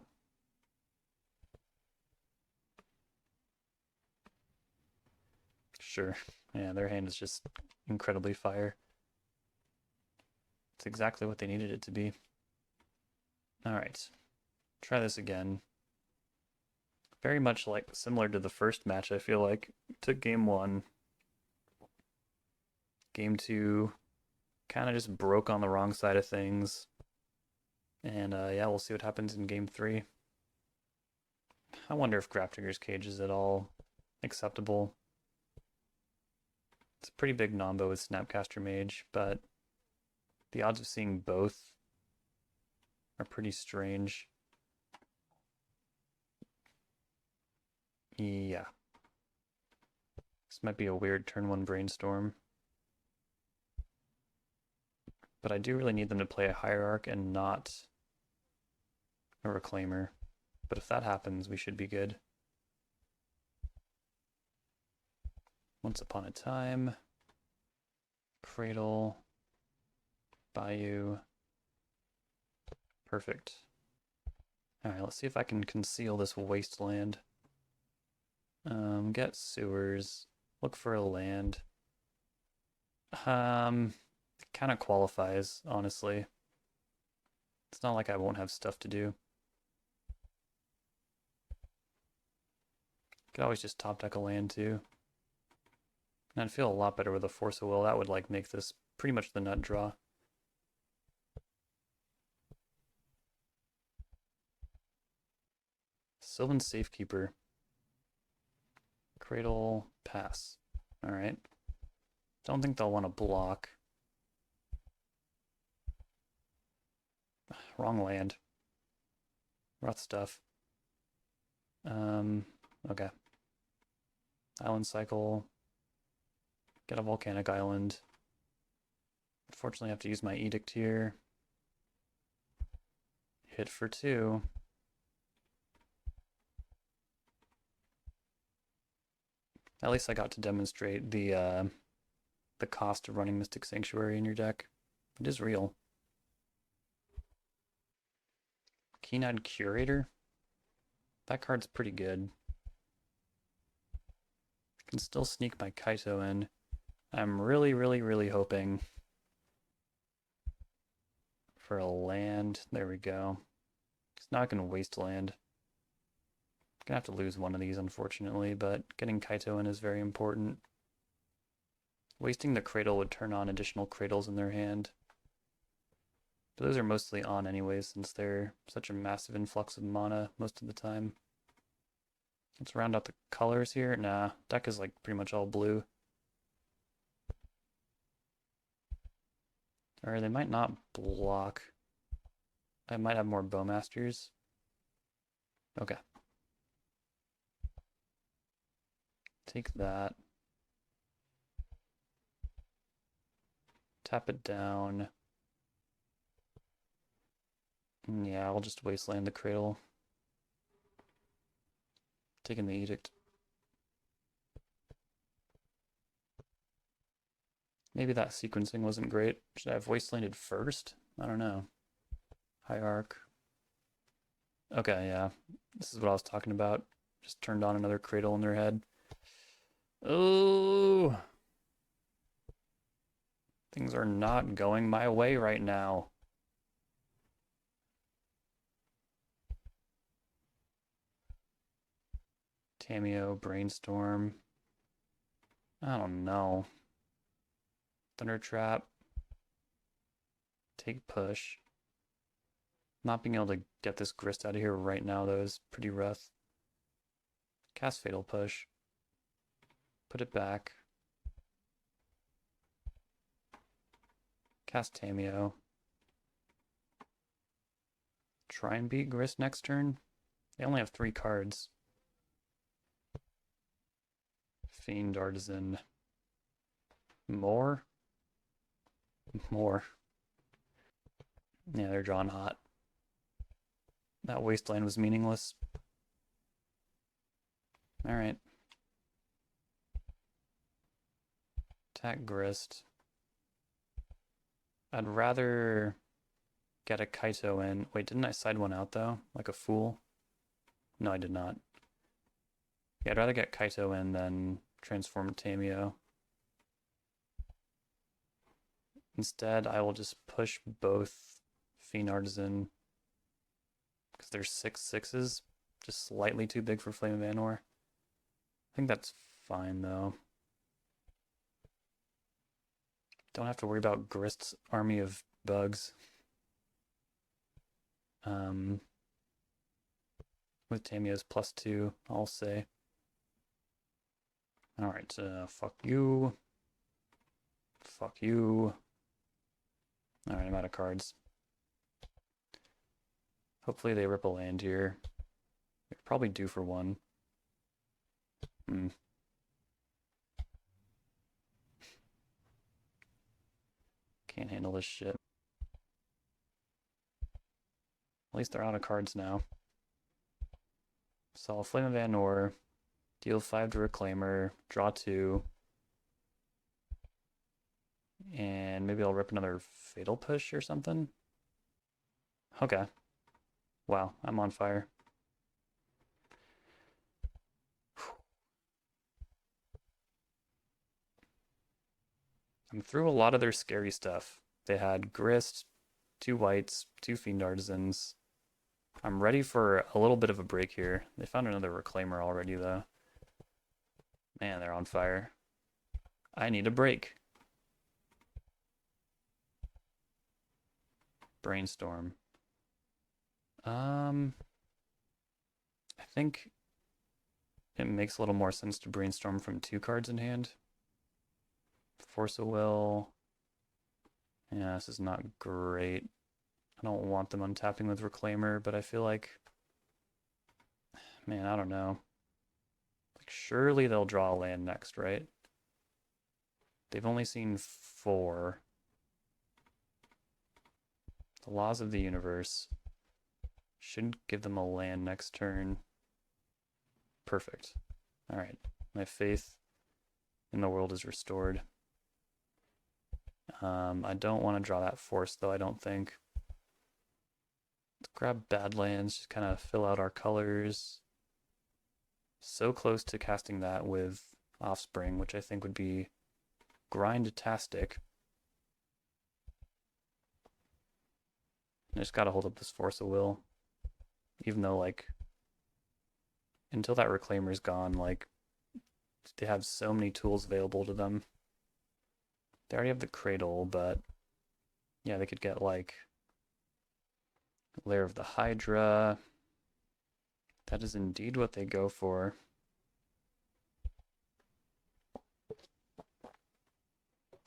Sure. Yeah, their hand is just incredibly fire. It's exactly what they needed it to be. Alright. Try this again. Very much like similar to the first match, I feel like. Took game 1. Game 2 kind of just broke on the wrong side of things. And yeah, we'll see what happens in game 3. I wonder if Grafdigger's Cage is at all acceptable. It's a pretty big nombo with Snapcaster Mage, but the odds of seeing both are pretty strange. Yeah. This might be a weird turn 1 Brainstorm. But I do really need them to play a Hierarch and not a Reclaimer. But if that happens, we should be good. Once Upon a Time. Cradle. Bayou. Perfect. Alright, let's see if I can conceal this Wasteland. Get Sewers. Look for a land. Kind of qualifies, honestly. It's not like I won't have stuff to do. Could always just top deck a land too. And I'd feel a lot better with a Force of Will. That would like make this pretty much the nut draw. Sylvan Safekeeper. Cradle, pass. Alright. Don't think they'll want to block. Wrong land. Rough stuff. Okay. Island cycle. Get a volcanic island. Unfortunately, I have to use my edict here. Hit for 2. At least I got to demonstrate the cost of running Mystic Sanctuary in your deck. It is real. Keen-Eyed Curator. That card's pretty good. I can still sneak my Kaito in. I'm really hoping for a land. There we go. Because now I can waste land. I'm gonna have to lose one of these, unfortunately, but getting Kaito in is very important. Wasting the Cradle would turn on additional Cradles in their hand. But those are mostly on anyways, since they're such a massive influx of mana most of the time. Let's round out the colors here. Nah, deck is like pretty much all blue. Or they might not block. I might have more Bowmasters. Okay. Take that. Tap it down. Yeah, I'll just wasteland the Cradle. Taking the Edict. Maybe that sequencing wasn't great. Should I have wastelanded first? I don't know. Hierarch. Okay, yeah. This is what I was talking about. Just turned on another Cradle in their head. Oh! Things are not going my way right now. Tamiyo, Brainstorm. I don't know. Thundertrap. Take push. Not being able to get this grist out of here right now, though, is pretty rough. Cast Fatal Push. Put it back. Cast Tamiyo. Try and beat grist next turn. They only have 3 cards. Fiend Artisan. More? More. Yeah, they're drawn hot. That wasteland was meaningless. Alright. Attack grist. I'd rather get a Kaito in. Wait, didn't I side one out though? Like a fool? No, I did not. Yeah, I'd rather get Kaito in than transform Tamiyo. Instead, I will just push both Fiend Artisan because they're 6/6s, just slightly too big for Flame of Anor. I think that's fine though. Don't have to worry about Grist's army of bugs. With Tamiyo's +2, I'll say. Alright, fuck you. Fuck you. Alright, I'm out of cards. Hopefully they rip a land here. They're probably due for one. Can't handle this shit. At least they're out of cards now. So I'll Flame of Anor, deal 5 to Reclaimer, draw 2. And maybe I'll rip another Fatal Push or something. Okay. Wow, I'm on fire. I'm through a lot of their scary stuff. They had Grist, 2 whites, 2 Fiend Artisans. I'm ready for a little bit of a break here. They found another Reclaimer already, though. Man, they're on fire. I need a break. Brainstorm. I think it makes a little more sense to brainstorm from 2 cards in hand. Force of Will. Yeah, this is not great. I don't want them untapping with Reclaimer, but I feel like, man, I don't know. Like, surely they'll draw a land next, right? They've only seen 4. The laws of the universe should give them a land next turn. Perfect. All right, my faith in the world is restored. I don't want to draw that force, though, I don't think. Let's grab Badlands, just kind of fill out our colors. So close to casting that with Offspring, which I think would be grind-tastic. I just gotta hold up this Force of Will. Even though, like, until that Reclaimer's gone, like, they have so many tools available to them. They already have the Cradle, but yeah, they could get, like, Lair of the Hydra. That is indeed what they go for.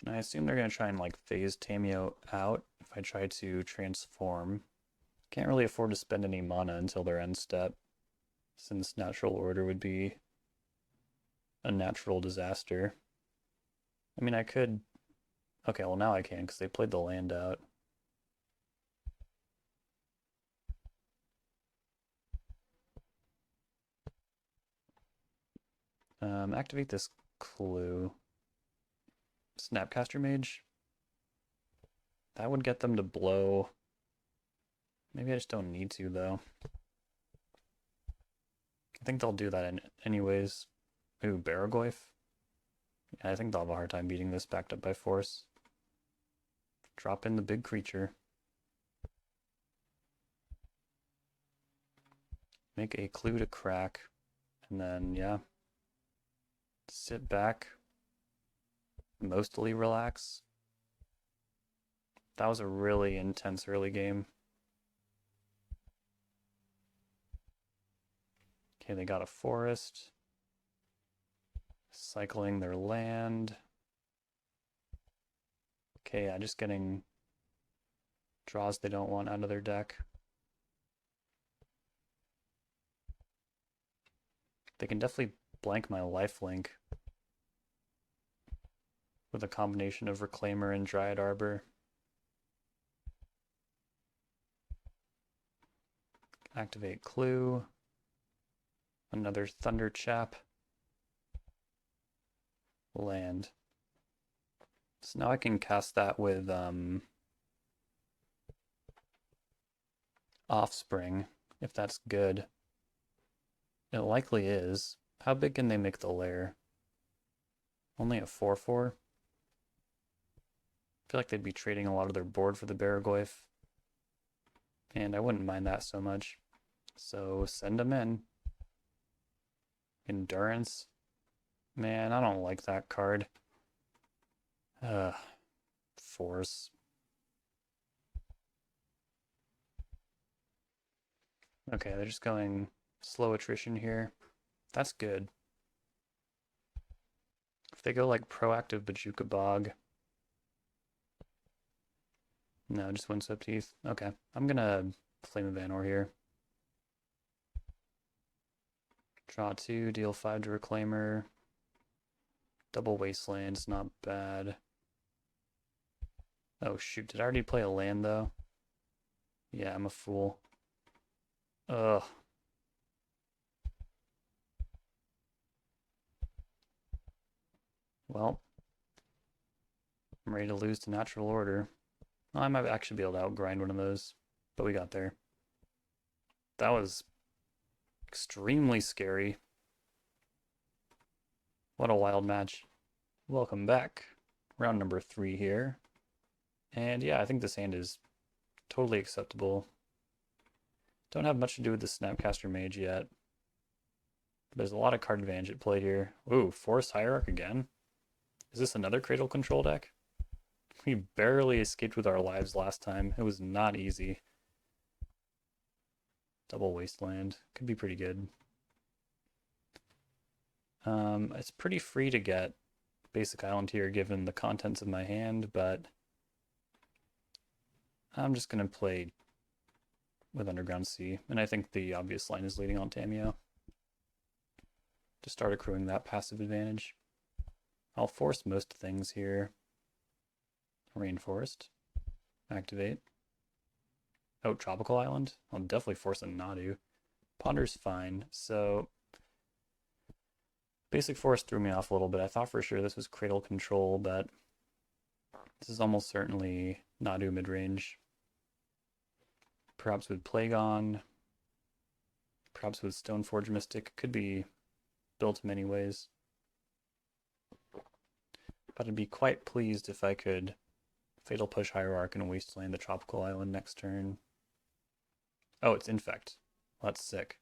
And I assume they're going to try and, like, phase Tamiyo out if I try to transform. Can't really afford to spend any mana until their end step, since Natural Order would be a natural disaster. I mean, I could... Okay, well now I can, because they played the land out. Activate this clue. Snapcaster Mage. That would get them to blow. Maybe I just don't need to, though. I think they'll do that anyways. Ooh, Baragoyf. Yeah, I think they'll have a hard time beating this backed up by force. Drop in the big creature. Make a clue to crack. And then, yeah. Sit back. Mostly relax. That was a really intense early game. Okay, they got a forest. Cycling their land. Okay, yeah, just getting draws they don't want out of their deck. They can definitely blank my lifelink with a combination of Reclaimer and Dryad Arbor. Activate Clue. Another Thundertrap. Land. So now I can cast that with Offspring, if that's good. It likely is. How big can they make the lair? Only a 4/4? I feel like they'd be trading a lot of their board for the Baragoyf. And I wouldn't mind that so much. So send them in. Endurance. Man, I don't like that card. Force. Okay, they're just going slow attrition here. That's good. If they go like proactive Bajuka Bog. No, just Windswept Teeth. Okay, I'm gonna Flame of Anor here. Draw 2, deal 5 to Reclaimer. Double Wasteland's not bad. Oh shoot, did I already play a land though? Yeah, I'm a fool. Ugh. Well, I'm ready to lose to Natural Order. Well, I might actually be able to outgrind one of those, but we got there. That was extremely scary. What a wild match. Welcome back. Round number 3 here. And yeah, I think this hand is totally acceptable. Don't have much to do with the Snapcaster Mage yet. There's a lot of card advantage at play here. Ooh, Forest Hierarch again? Is this another Cradle Control deck? We barely escaped with our lives last time. It was not easy. Double Wasteland. Could be pretty good. It's pretty free to get Basic Island here given the contents of my hand, but I'm just going to play with Underground Sea, and I think the obvious line is leading on Tamiyo to start accruing that passive advantage. I'll force most things here. Rainforest. Activate. Oh, Tropical Island? I'll definitely force a Nadu. Ponder's fine, so Basic Forest threw me off a little bit. I thought for sure this was Cradle Control, but this is almost certainly Nadu midrange. Perhaps with Plagon. Perhaps with Stoneforge Mystic. Could be built many ways. But I'd be quite pleased if I could Fatal Push Hierarch and Wasteland the Tropical Island next turn. Oh, it's Infect. Well, that's sick.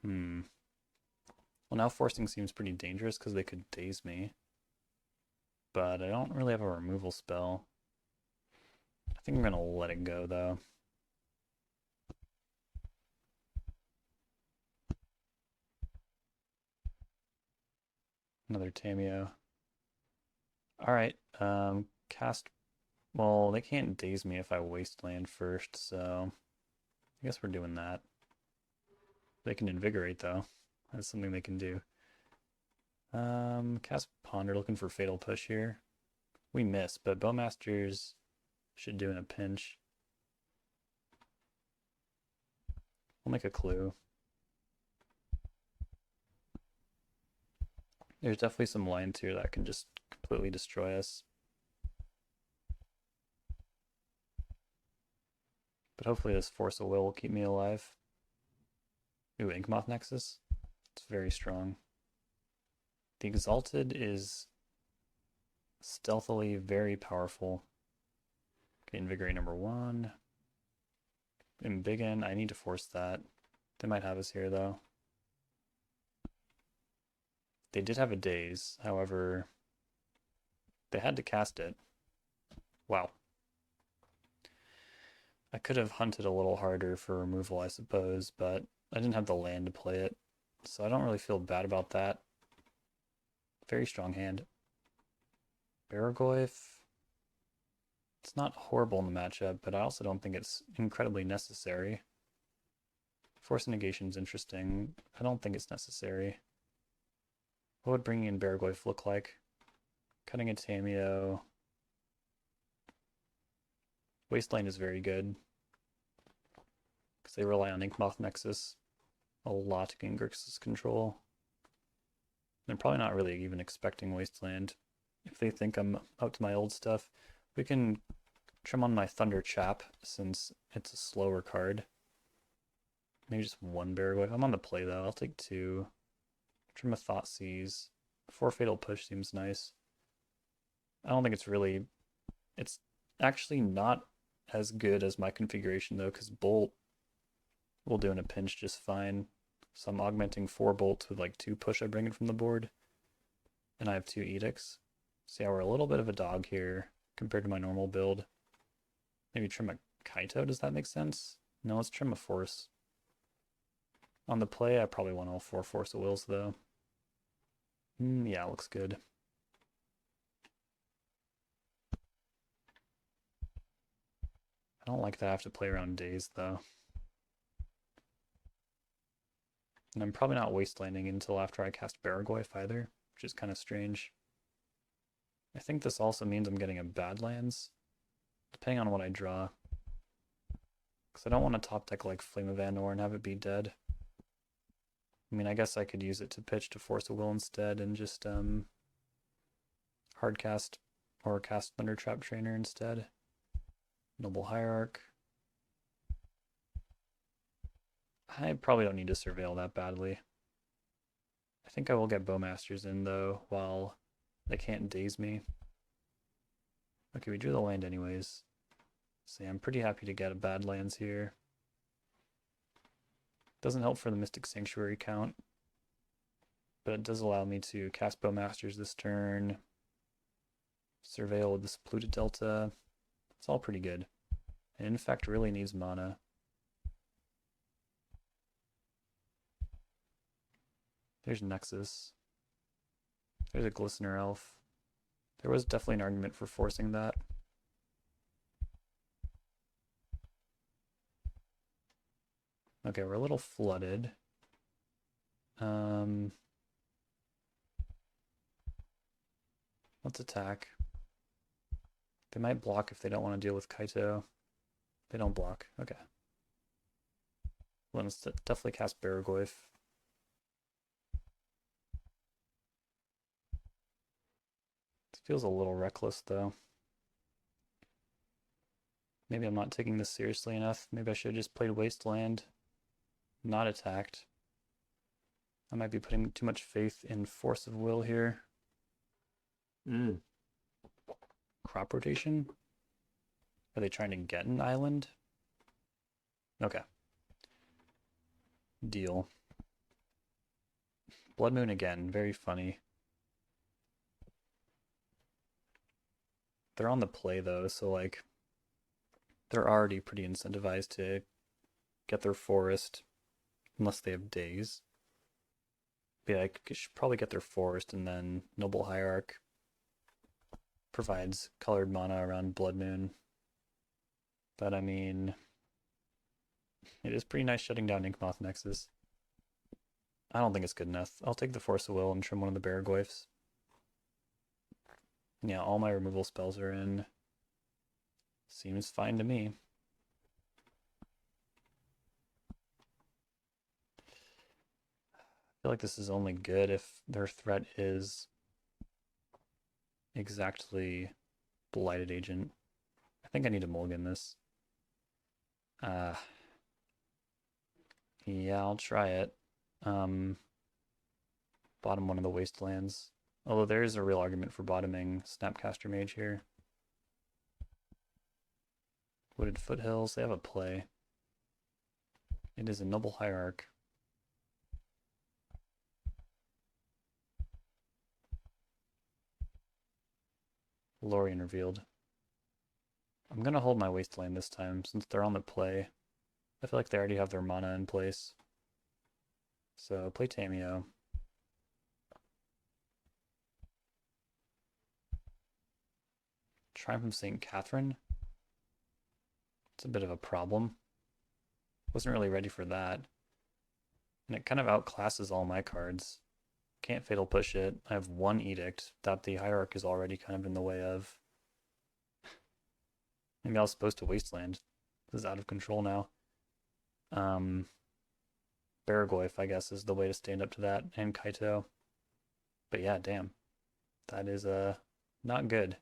Well, now forcing seems pretty dangerous because they could daze me. But I don't really have a removal spell. I think I'm going to let it go, though. Another Tamiyo. Alright, cast... Well, they can't daze me if I Wasteland first, so I guess we're doing that. They can Invigorate, though. That's something they can do. Cast Ponder, looking for Fatal Push here. We miss, but Bowmasters should do in a pinch. We'll make a clue. There's definitely some lines here that can just completely destroy us. But hopefully this Force of Will keep me alive. Ooh, Inkmoth Nexus. It's very strong. The Exalted is stealthily very powerful. Okay, Invigorate number 1. Embiggen, I need to force that. They might have us here though. They did have a Daze, however, they had to cast it. Wow. I could have hunted a little harder for removal, I suppose, but I didn't have the land to play it, so I don't really feel bad about that. Very strong hand. Baragorglyph. It's not horrible in the matchup, but I also don't think it's incredibly necessary. Force Negation's interesting. I don't think it's necessary. What would bringing in Baragorglyph look like? Cutting a Tamiyo. Wasteland is very good because they rely on Inkmoth Nexus a lot in GRIXIS Control. They're probably not really even expecting Wasteland. If they think I'm out to my old stuff, we can trim on my Thundertrap since it's a slower card. Maybe just one Baragorglyph. I'm on the play though. I'll take 2. Trim a Thoughtseize. 4 Fatal Push seems nice. I don't think it's really... It's actually not as good as my configuration though, because Bolt will do in a pinch just fine. So I'm augmenting 4 bolts with like 2 push I bring in from the board. And I have 2 edicts. So yeah, we're a little bit of a dog here compared to my normal build. Maybe trim a Kaito, does that make sense? No, let's trim a Force. On the play, I probably want all 4 Force of Wills though. Yeah, looks good. I don't like that I have to play around Daze though. And I'm probably not Wastelanding until after I cast Baragorglyph either, which is kind of strange. I think this also means I'm getting a Badlands, depending on what I draw. Because I don't want to top deck like Flame of Anor and have it be dead. I mean, I guess I could use it to pitch to Force of Will instead and just hardcast or cast Thundertrap Trainer instead. Noble Hierarch. I probably don't need to surveil that badly. I think I will get Bowmasters in though while they can't daze me. Okay, we drew the land anyways. So yeah, I'm pretty happy to get a Badlands here. Doesn't help for the Mystic Sanctuary count. But it does allow me to cast Bowmasters this turn, Surveil with this Polluted Delta. It's all pretty good. And in fact, really needs mana. There's Nexus. There's a Glistener Elf. There was definitely an argument for forcing that. Okay, we're a little flooded. Let's attack. They might block if they don't want to deal with Kaito. They don't block. Okay. Let's definitely cast Baragoyf. It feels a little reckless, though. Maybe I'm not taking this seriously enough. Maybe I should have just played Wasteland, not attacked. I might be putting too much faith in Force of Will here. Crop rotation? Are they trying to get an island? Okay. Deal. Blood Moon again, very funny. They're on the play though, so like they're already pretty incentivized to get their forest unless they have days. But yeah, I should probably get their forest, and then Noble Hierarch provides colored mana around Blood Moon. But I mean, it is pretty nice shutting down Inkmoth Nexus. I don't think it's good enough. I'll take the Force of Will and trim one of the Baragoyfs. Yeah, all my removal spells are in. Seems fine to me. I feel like this is only good if their threat is exactly Blighted Agent. I think I need to mulligan this. Yeah, I'll try it. Bottom one of the Wastelands. Although there is a real argument for bottoming Snapcaster Mage here. Wooded Foothills, they have a play. It is a Noble Hierarch. Lorien revealed. I'm gonna hold my Wasteland this time since they're on the play. I feel like they already have their mana in place. So play Tamiyo. Triumph of St. Catherine. It's a bit of a problem. Wasn't really ready for that. And it kind of outclasses all my cards. Can't Fatal Push it. I have one Edict that the Hierarch is already kind of in the way of. Maybe I was supposed to Wasteland. This is out of control now. Baragoyf, I guess, is the way to stand up to that, and Kaito. But yeah, damn. That is not good.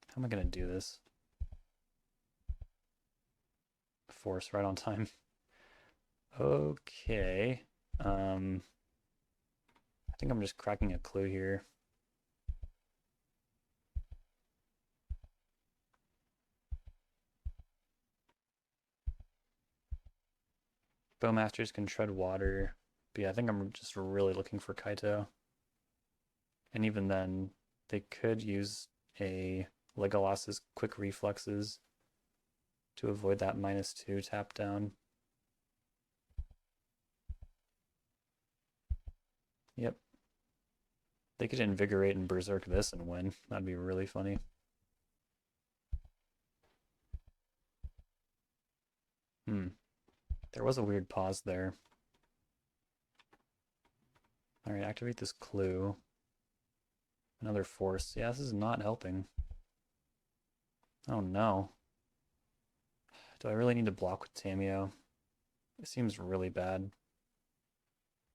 How am I gonna do this? Force right on time. Okay. I think I'm just cracking a clue here. Bowmasters can tread water. But yeah, I think I'm just really looking for Kaito. And even then, they could use a Legolas's Quick Reflexes to avoid that -2 tap down. Yep. They could Invigorate and Berserk this and win. That'd be really funny. There was a weird pause there. Alright, activate this clue. Another force. Yeah, this is not helping. Oh no. Do I really need to block with Tamiyo? It seems really bad.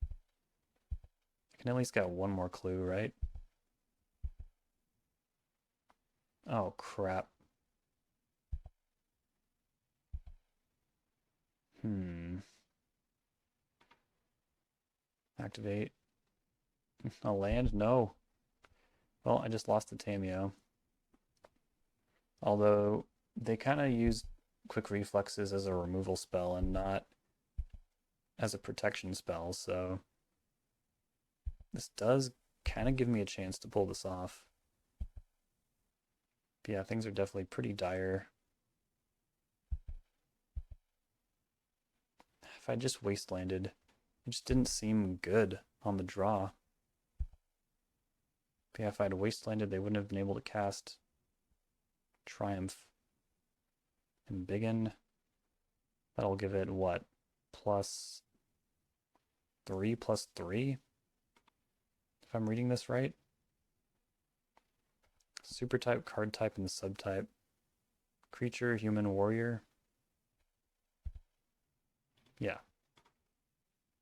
I can at least get one more clue, right? Oh crap. Activate. A land? No. Well, I just lost the Tamiyo. Although they kind of used Quick Reflexes as a removal spell and not as a protection spell, so this does kind of give me a chance to pull this off. But yeah, things are definitely pretty dire. If I just wastelanded, it just didn't seem good on the draw. But yeah, if I had wastelanded, they wouldn't have been able to cast Triumph and Biggin. That'll give it what? +3/+3? If I'm reading this right. Super type, card type, and the subtype. Creature, human, warrior. Yeah.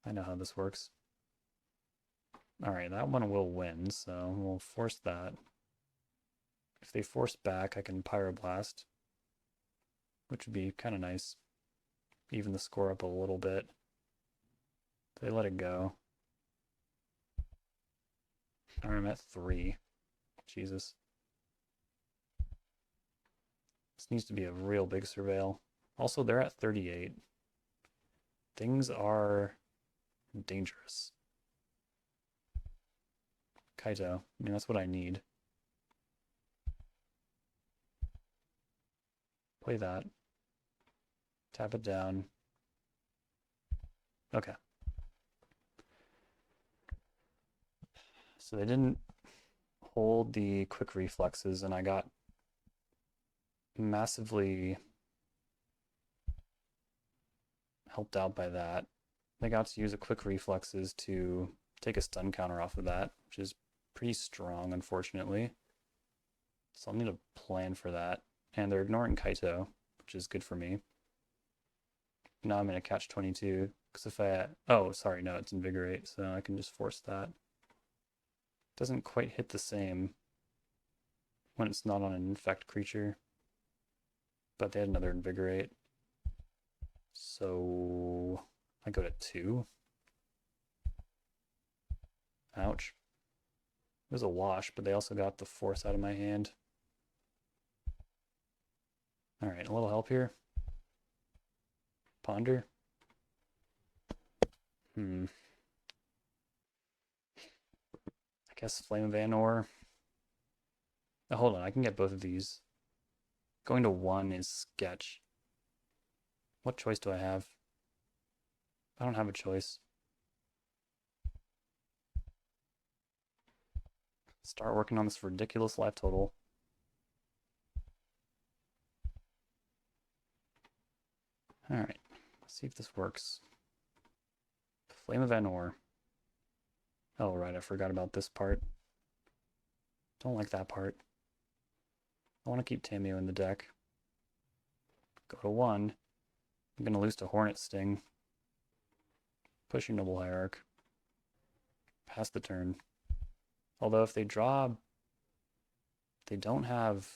I know how this works. Alright, that one will win, so we'll force that. If they force back, I can Pyroblast, which would be kind of nice. Even the score up a little bit. They let it go. Alright, I'm at 3. Jesus. This needs to be a real big surveil. Also, they're at 38. Things are dangerous. Kaito. I mean, that's what I need. Play that. Tap it down. Okay. So they didn't hold the quick reflexes, and I got massively helped out by that. They got to use a quick reflexes to take a stun counter off of that, which is pretty strong, unfortunately. So I'll need a plan for that. And they're ignoring Kaito, which is good for me. Now I'm in a catch-22, because if I... Oh, sorry, no, it's Invigorate, so I can just force that. Doesn't quite hit the same when it's not on an infect creature. But they had another Invigorate. So I go to 2. Ouch. It was a wash, but they also got the force out of my hand. Alright, a little help here. Ponder. I guess Flame of Anor. Oh, hold on, I can get both of these. Going to 1 is sketch. What choice do I have? I don't have a choice. Start working on this ridiculous life total. Alright, let's see if this works. Flame of Anor. Oh, right, I forgot about this part. Don't like that part. I want to keep Tamiyo in the deck. Go to 1. I'm going to lose to Hornet Sting. Push your Noble Hierarch. Pass the turn. Although if they draw... They don't have...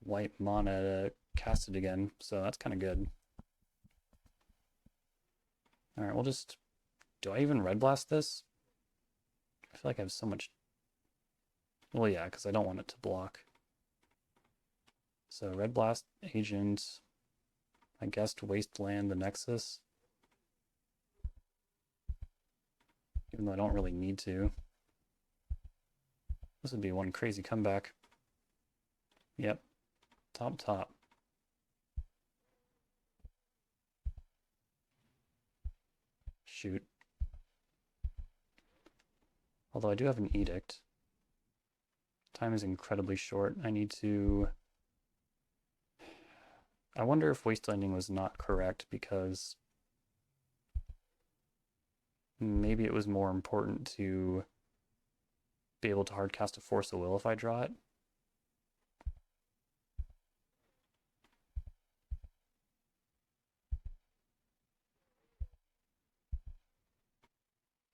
white mana to cast it again, so that's kind of good. Alright, we'll just... Do I even Red Blast this? I feel like I have so much... Well, yeah, because I don't want it to block. So Red Blast, Agent, I guess to Wasteland the Nexus. Even though I don't really need to. This would be one crazy comeback. Yep. Top. Shoot. Although I do have an Edict. Time is incredibly short. I need to... I wonder if Wastelanding was not correct because maybe it was more important to be able to hardcast a Force of Will if I draw it.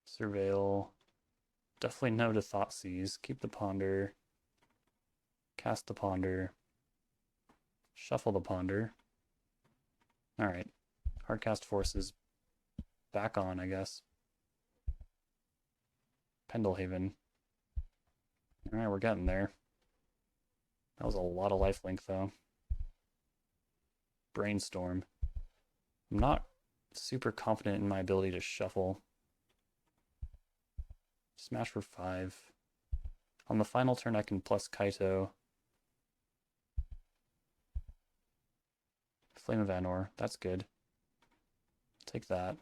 Surveil. Definitely no to Thoughtseize. Keep the Ponder. Cast the Ponder. Shuffle the Ponder. Alright. Hardcast Forces back on, I guess. Pendelhaven. Alright, we're getting there. That was a lot of lifelink, though. Brainstorm. I'm not super confident in my ability to shuffle. Smash for 5. On the final turn, I can plus Kaito. Flame of Anor, that's good. Take that.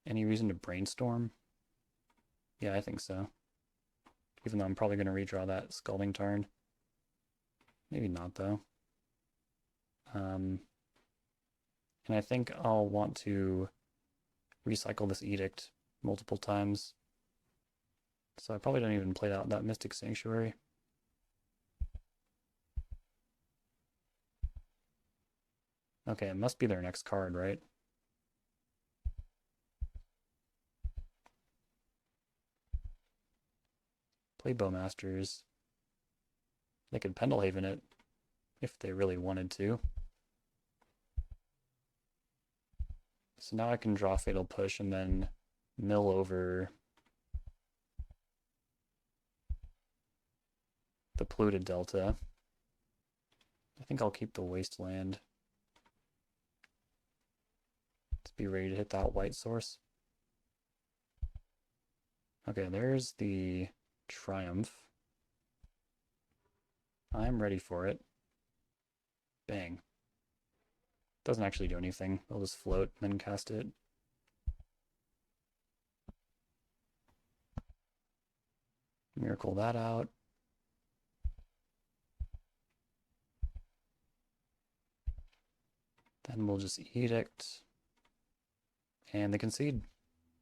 Any reason to brainstorm? Yeah, I think so. Even though I'm probably going to redraw that Scalding Tarn. Maybe not, though. And I think I'll want to recycle this Edict multiple times. So I probably don't even play out that Mystic Sanctuary. Okay, it must be their next card, right? Play Bowmasters. They could Pendlehaven it if they really wanted to. So now I can draw Fatal Push and then mill over the Polluted Delta. I think I'll keep the Wasteland. Let's be ready to hit that white source. Okay, there's the Triumph. I'm ready for it. Bang. Doesn't actually do anything. I'll just float and then cast it. Miracle that out. Then we'll just Edict. And they concede.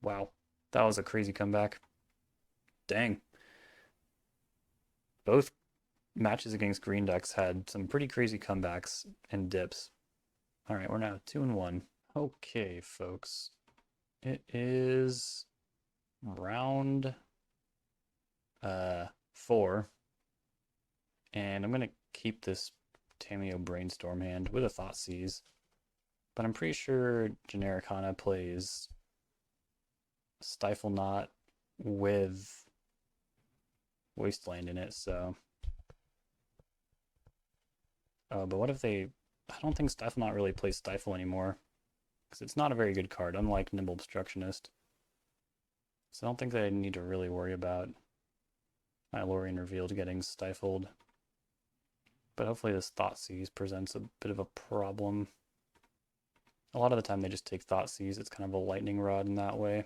Wow. That was a crazy comeback. Dang. Both matches against green decks had some pretty crazy comebacks and dips. Alright, we're now 2-1. Okay, folks. It is round 4. And I'm going to keep this Tamiyo Brainstorm hand with a Thoughtseize. But I'm pretty sure Genericana plays Stifle Knot with Wasteland in it, so... Oh, but what if they... I don't think Stifle Knot really plays Stifle anymore, because it's not a very good card, unlike Nimble Obstructionist. So I don't think that I need to really worry about my Lorien Revealed getting stifled. But hopefully this Thoughtseize presents a bit of a problem. A lot of the time they just take Thoughtseize. It's kind of a lightning rod in that way.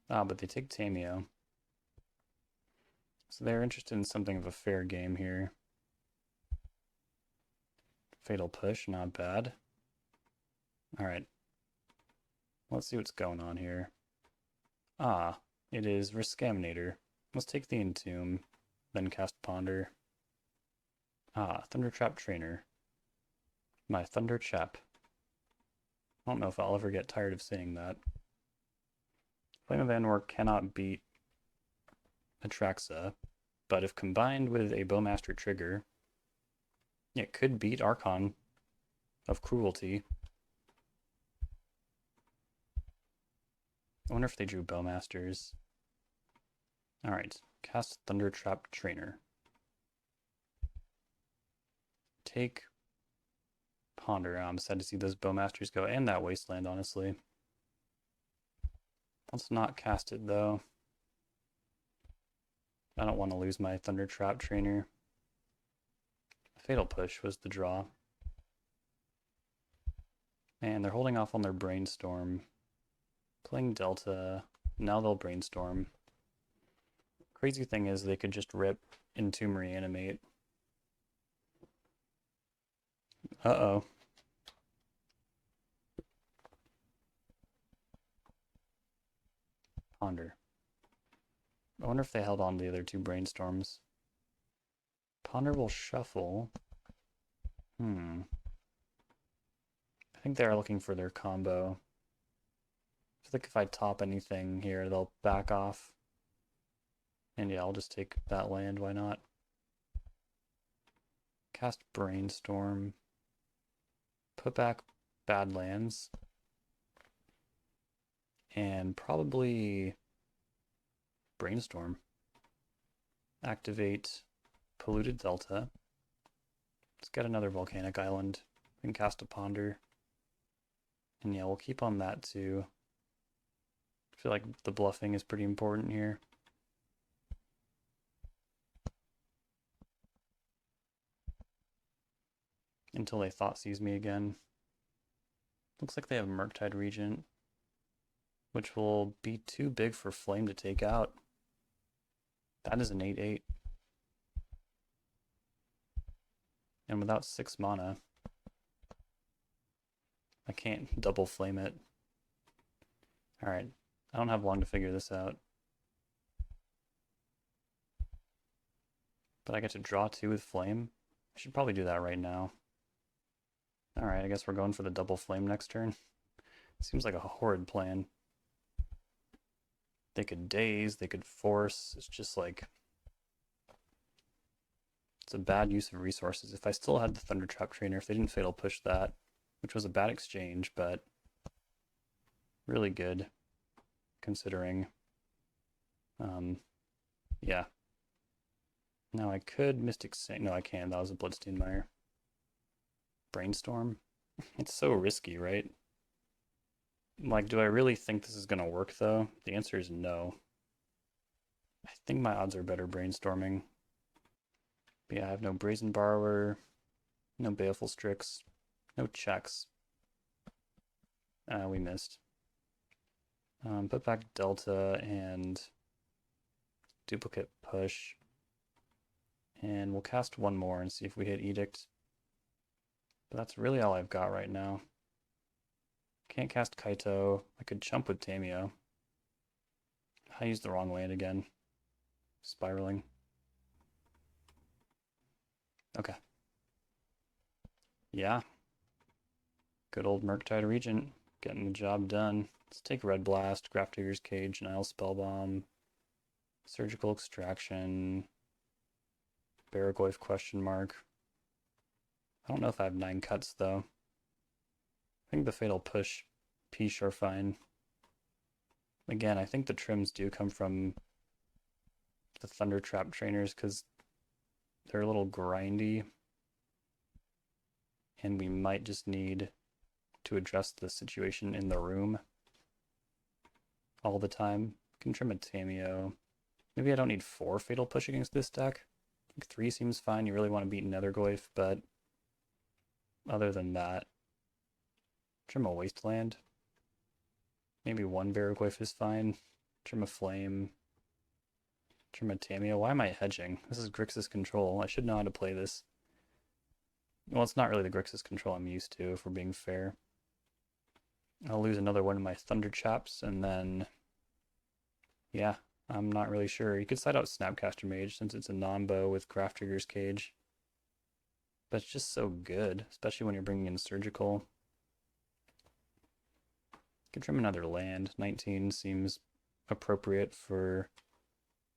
Ah, but they take Tamiyo. So they're interested in something of a fair game here. Fatal Push, not bad. Alright. Let's see what's going on here. Ah, it is Riskaminator. Let's take the Entomb, then cast Ponder. Ah, Thundertrap Trainer. My Thunderchap. I don't know if I'll ever get tired of saying that. Flame of Anor cannot beat Atraxa, but if combined with a Bowmaster trigger, it could beat Archon of Cruelty. I wonder if they drew Bowmasters. Alright, cast Thundertrap Trainer. Take Ponder. I'm sad to see those Bowmasters go, and that Wasteland, honestly. Let's not cast it, though. I don't want to lose my Thundertrap Trainer. Fatal Push was the draw. And they're holding off on their Brainstorm. Playing Delta. Now they'll Brainstorm. Crazy thing is they could just rip Entomb Reanimate. Uh-oh. Ponder. I wonder if they held on to the other two Brainstorms. Ponder will shuffle. I think they're looking for their combo. I feel like if I top anything here, they'll back off. And yeah, I'll just take that land, why not? Cast Brainstorm. Put back Badlands. And probably Brainstorm. Activate Polluted Delta. Let's get another Volcanic Island. We can cast a Ponder. And yeah, we'll keep on that too. I feel like the bluffing is pretty important here. Until they Thoughtseize me again. Looks like they have Murktide Regent, which will be too big for Flame to take out. That is an 8/8. And without 6 mana, I can't double Flame it. Alright, I don't have long to figure this out. But I get to draw 2 with Flame. I should probably do that right now. Alright, I guess we're going for the double Flame next turn. Seems like a horrid plan. They could daze, they could force. It's just like... it's a bad use of resources. If I still had the Thundertrap Trainer, if they didn't Fatal Push that, which was a bad exchange, but really good considering. Yeah. Now I could Mystic Saint. No, I can't. That was a Bloodstained Mire. Brainstorm. It's so risky, right? Like, do I really think this is going to work, though? The answer is no. I think my odds are better brainstorming. But yeah, I have no Brazen Borrower, no Baleful Strix, no checks. We missed. Put back Delta and duplicate push. And we'll cast one more and see if we hit Edict. But that's really all I've got right now. Can't cast Kaito. I could chump with Tamiyo. I used the wrong land again. Spiraling. Okay. Yeah. Good old Murktide Regent. Getting the job done. Let's take Red Blast, Grafdigger's Cage, Nile Spellbomb, Surgical Extraction, Baragoyf question mark. I don't know if I have 9 cuts though. I think the Fatal Push Peace are fine. Again, I think the trims do come from the Thundertrap Trainers because they're a little grindy. And we might just need to address the situation in the room all the time. Can trim a Tamiyo. Maybe I don't need 4 Fatal Push against this deck. I think 3 seems fine. You really want to beat Nethergoyf, but other than that, trim a Wasteland. Maybe 1 Baragoyf is fine. Trim a Flame. Trim a Tamiyo. Why am I hedging? This is GRIXIS Control. I should know how to play this. Well, it's not really the GRIXIS Control I'm used to, if we're being fair. I'll lose another one of my Thunderchaps, and then... yeah, I'm not really sure. You could side out Snapcaster Mage, since it's a non-bow with Grafdigger's Cage. But it's just so good, especially when you're bringing in Surgical. Could trim another land. 19 seems appropriate for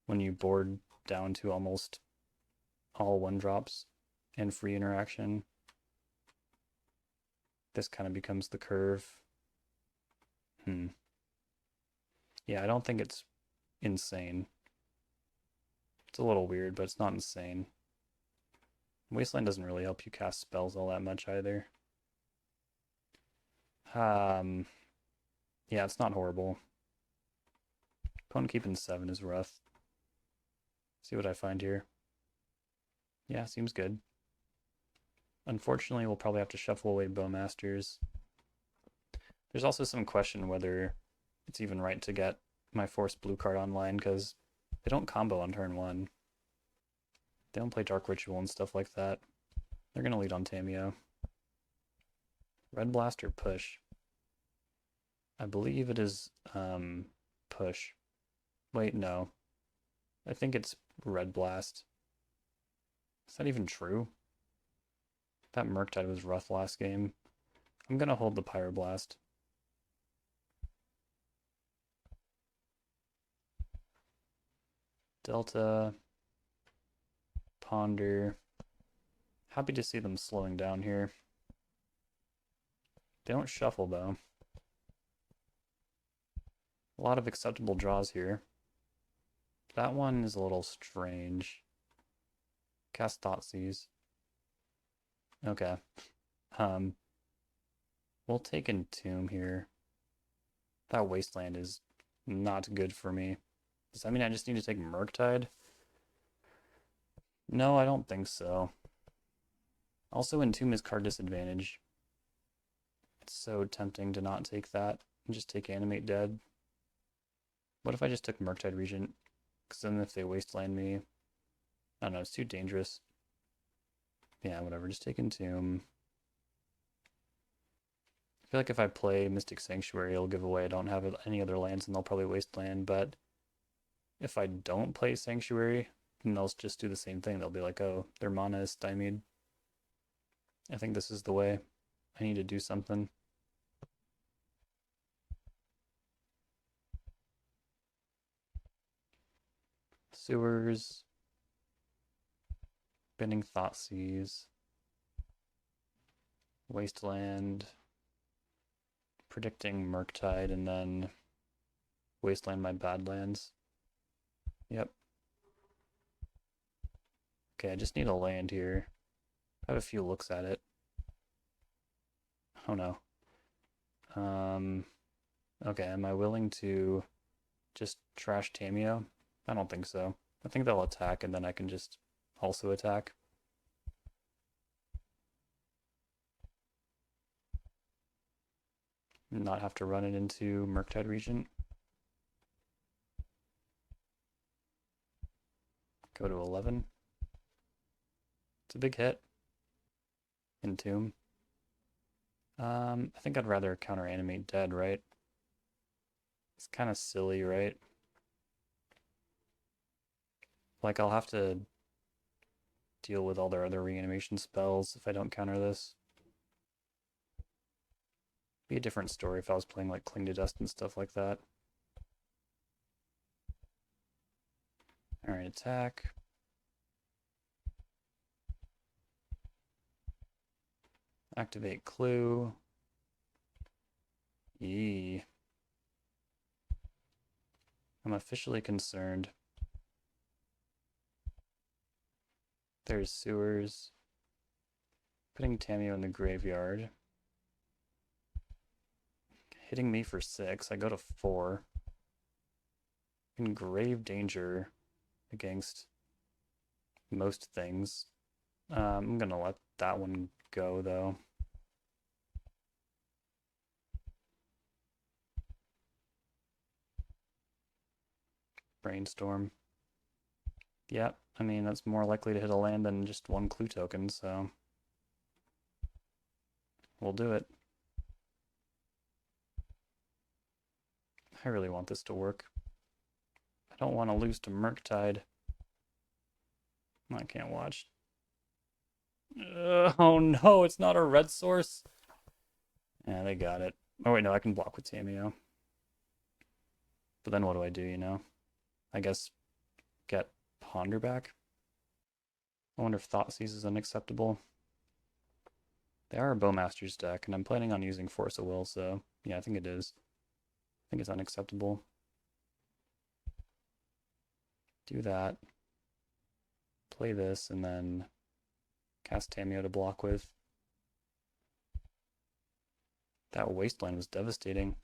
when you board down to almost all 1-drops and free interaction. This kind of becomes the curve. Yeah, I don't think it's insane. It's a little weird, but it's not insane. Wasteland doesn't really help you cast spells all that much either. Yeah, it's not horrible. Opponent keeping 7 is rough. See what I find here. Yeah, seems good. Unfortunately, we'll probably have to shuffle away Bowmasters. There's also some question whether it's even right to get my Force Blue card online, because they don't combo on turn 1. They don't play Dark Ritual and stuff like that. They're going to lead on Tamiyo. Red Blast or Push? I believe it is Push. Wait, no. I think it's Red Blast. Is that even true? That Murktide was rough last game. I'm going to hold the Pyroblast. Delta. Ponder. Happy to see them slowing down here. They don't shuffle though. A lot of acceptable draws here. That one is a little strange. Cast Thoughtseize. Okay. Um, we'll take Entomb here. That Wasteland is not good for me. Does that mean I just need to take Murktide? No, I don't think so. Also, Entomb is card disadvantage. It's so tempting to not take that and just take Animate Dead. What if I just took Murktide Regent? Because then if they Wasteland me, I don't know, it's too dangerous. Yeah, whatever, just take Entomb. I feel like if I play Mystic Sanctuary, it'll give away I don't have any other lands and they'll probably Wasteland, but if I don't play Sanctuary, then they'll just do the same thing. They'll be like, oh, their mana is stymied. I think this is the way. I need to do something. Sewers. Bending Thoughtseize. Wasteland. Predicting Murktide and then Wasteland my Badlands. Yep. Okay, I just need a land here. I have a few looks at it. Oh no. Okay, am I willing to just trash Tamiyo? I don't think so. I think they'll attack and then I can just also attack. Not have to run it into Murktide Regent. Go to 11. It's a big hit. Entomb. I think I'd rather counter Animate Dead, right? It's kind of silly, right? Like, I'll have to deal with all their other reanimation spells if I don't counter this. Be a different story if I was playing like Cling to Dust and stuff like that. Alright, attack. Activate Clue. Yee. I'm officially concerned. There's Sewers. Putting Tamiyo in the graveyard. Hitting me for 6. I go to 4. In grave danger against most things. I'm gonna let that one go though. Brainstorm. Yep, I mean that's more likely to hit a land than just one clue token, so we'll do it. I really want this to work. I don't want to lose to Murktide. I can't watch. Oh no, it's not a red source. Yeah, they got it. Oh wait, no, I can block with Tamiyo. But then what do I do, you know? I guess get Ponder back. I wonder if Thoughtseize is unacceptable. They are a Bowmaster's deck, and I'm planning on using Force of Will, so yeah, I think it is. I think it's unacceptable. Do that. Play this, and then cast Tamiyo to block with. That Wasteland was devastating.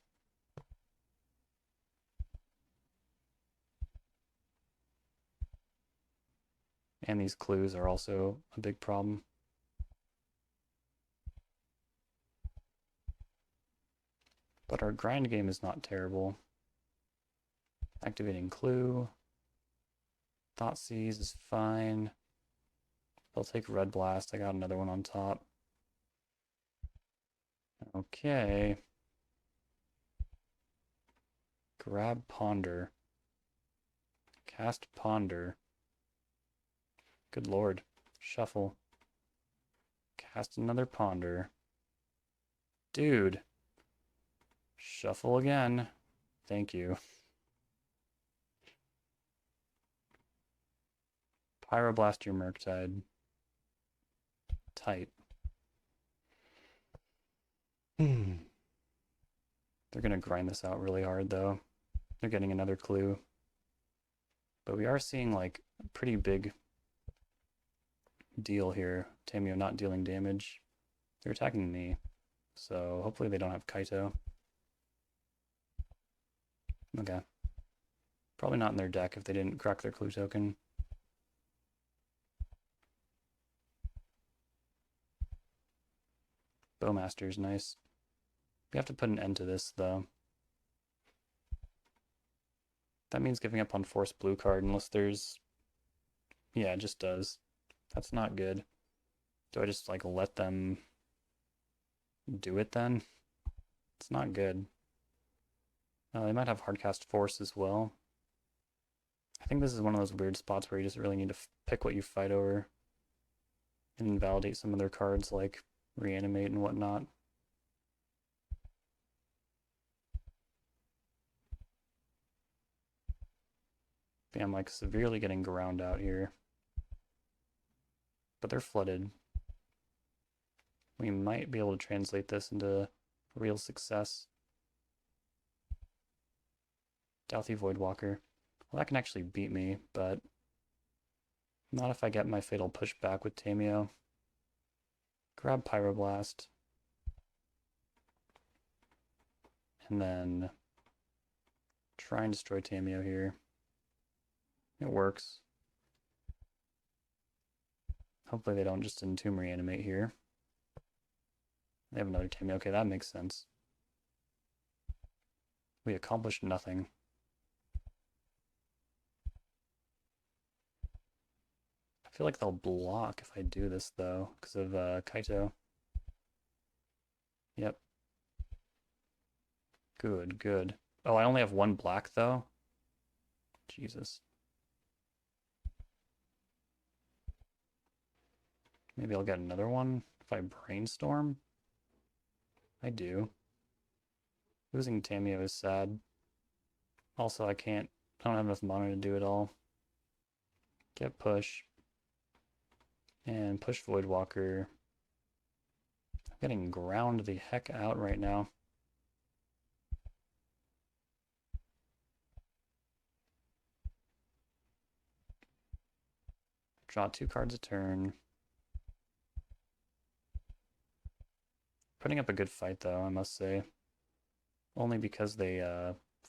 And these clues are also a big problem. But our grind game is not terrible. Activating Clue. Thoughtseize is fine. They'll take Red Blast. I got another one on top. Okay. Grab Ponder. Cast Ponder. Good lord. Shuffle. Cast another Ponder. Dude. Shuffle again. Thank you. Pyroblast your Murktide. Tight. They're gonna grind this out really hard though. They're getting another clue. But we are seeing like a pretty big deal here. Tamiyo not dealing damage. They're attacking me, so hopefully they don't have Kaito. Okay. Probably not in their deck if they didn't crack their clue token. Bowmaster's nice. We have to put an end to this, though. That means giving up on force blue card unless there's... Yeah, it just does. That's not good. Do I just, like, let them do it then? It's not good. They might have hardcast force as well. I think this is one of those weird spots where you just really need to pick what you fight over and invalidate some of their cards, like reanimate and whatnot. Yeah, I'm like severely getting ground out here. But they're flooded. We might be able to translate this into real success. Douthie Voidwalker. Well, that can actually beat me, but not if I get my Fatal Push back with Tamiyo. Grab Pyroblast. And then try and destroy Tamiyo here. It works. Hopefully they don't just Entomb Reanimate here. They have another Tamiyo. Okay, that makes sense. We accomplished nothing. I feel like they'll block if I do this, though, because of Kaito. Yep. Good, good. Oh, I only have one black, though? Jesus. Maybe I'll get another one if I brainstorm. I do. Losing Tamiyo is sad. Also, I don't have enough mana to do it all. Get push. And push Voidwalker. I'm getting ground the heck out right now. Draw 2 cards a turn. Putting up a good fight, though, I must say. Only because they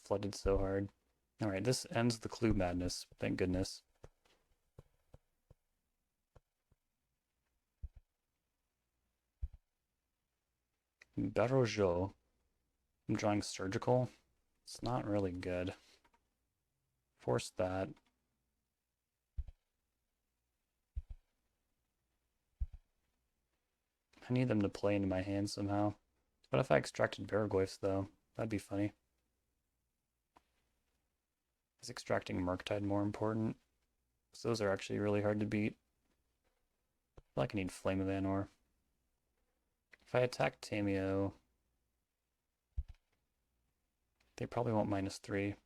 flooded so hard. Alright, this ends the clue madness, thank goodness. Barojo. I'm drawing Surgical. It's not really good. Force that. I need them to play into my hand somehow. What if I extracted Baraglyphs, though? That'd be funny. Is extracting Murktide more important? Because those are actually really hard to beat. I feel like I need Flame of Anor. If I attack Tamiyo, they probably won't -3.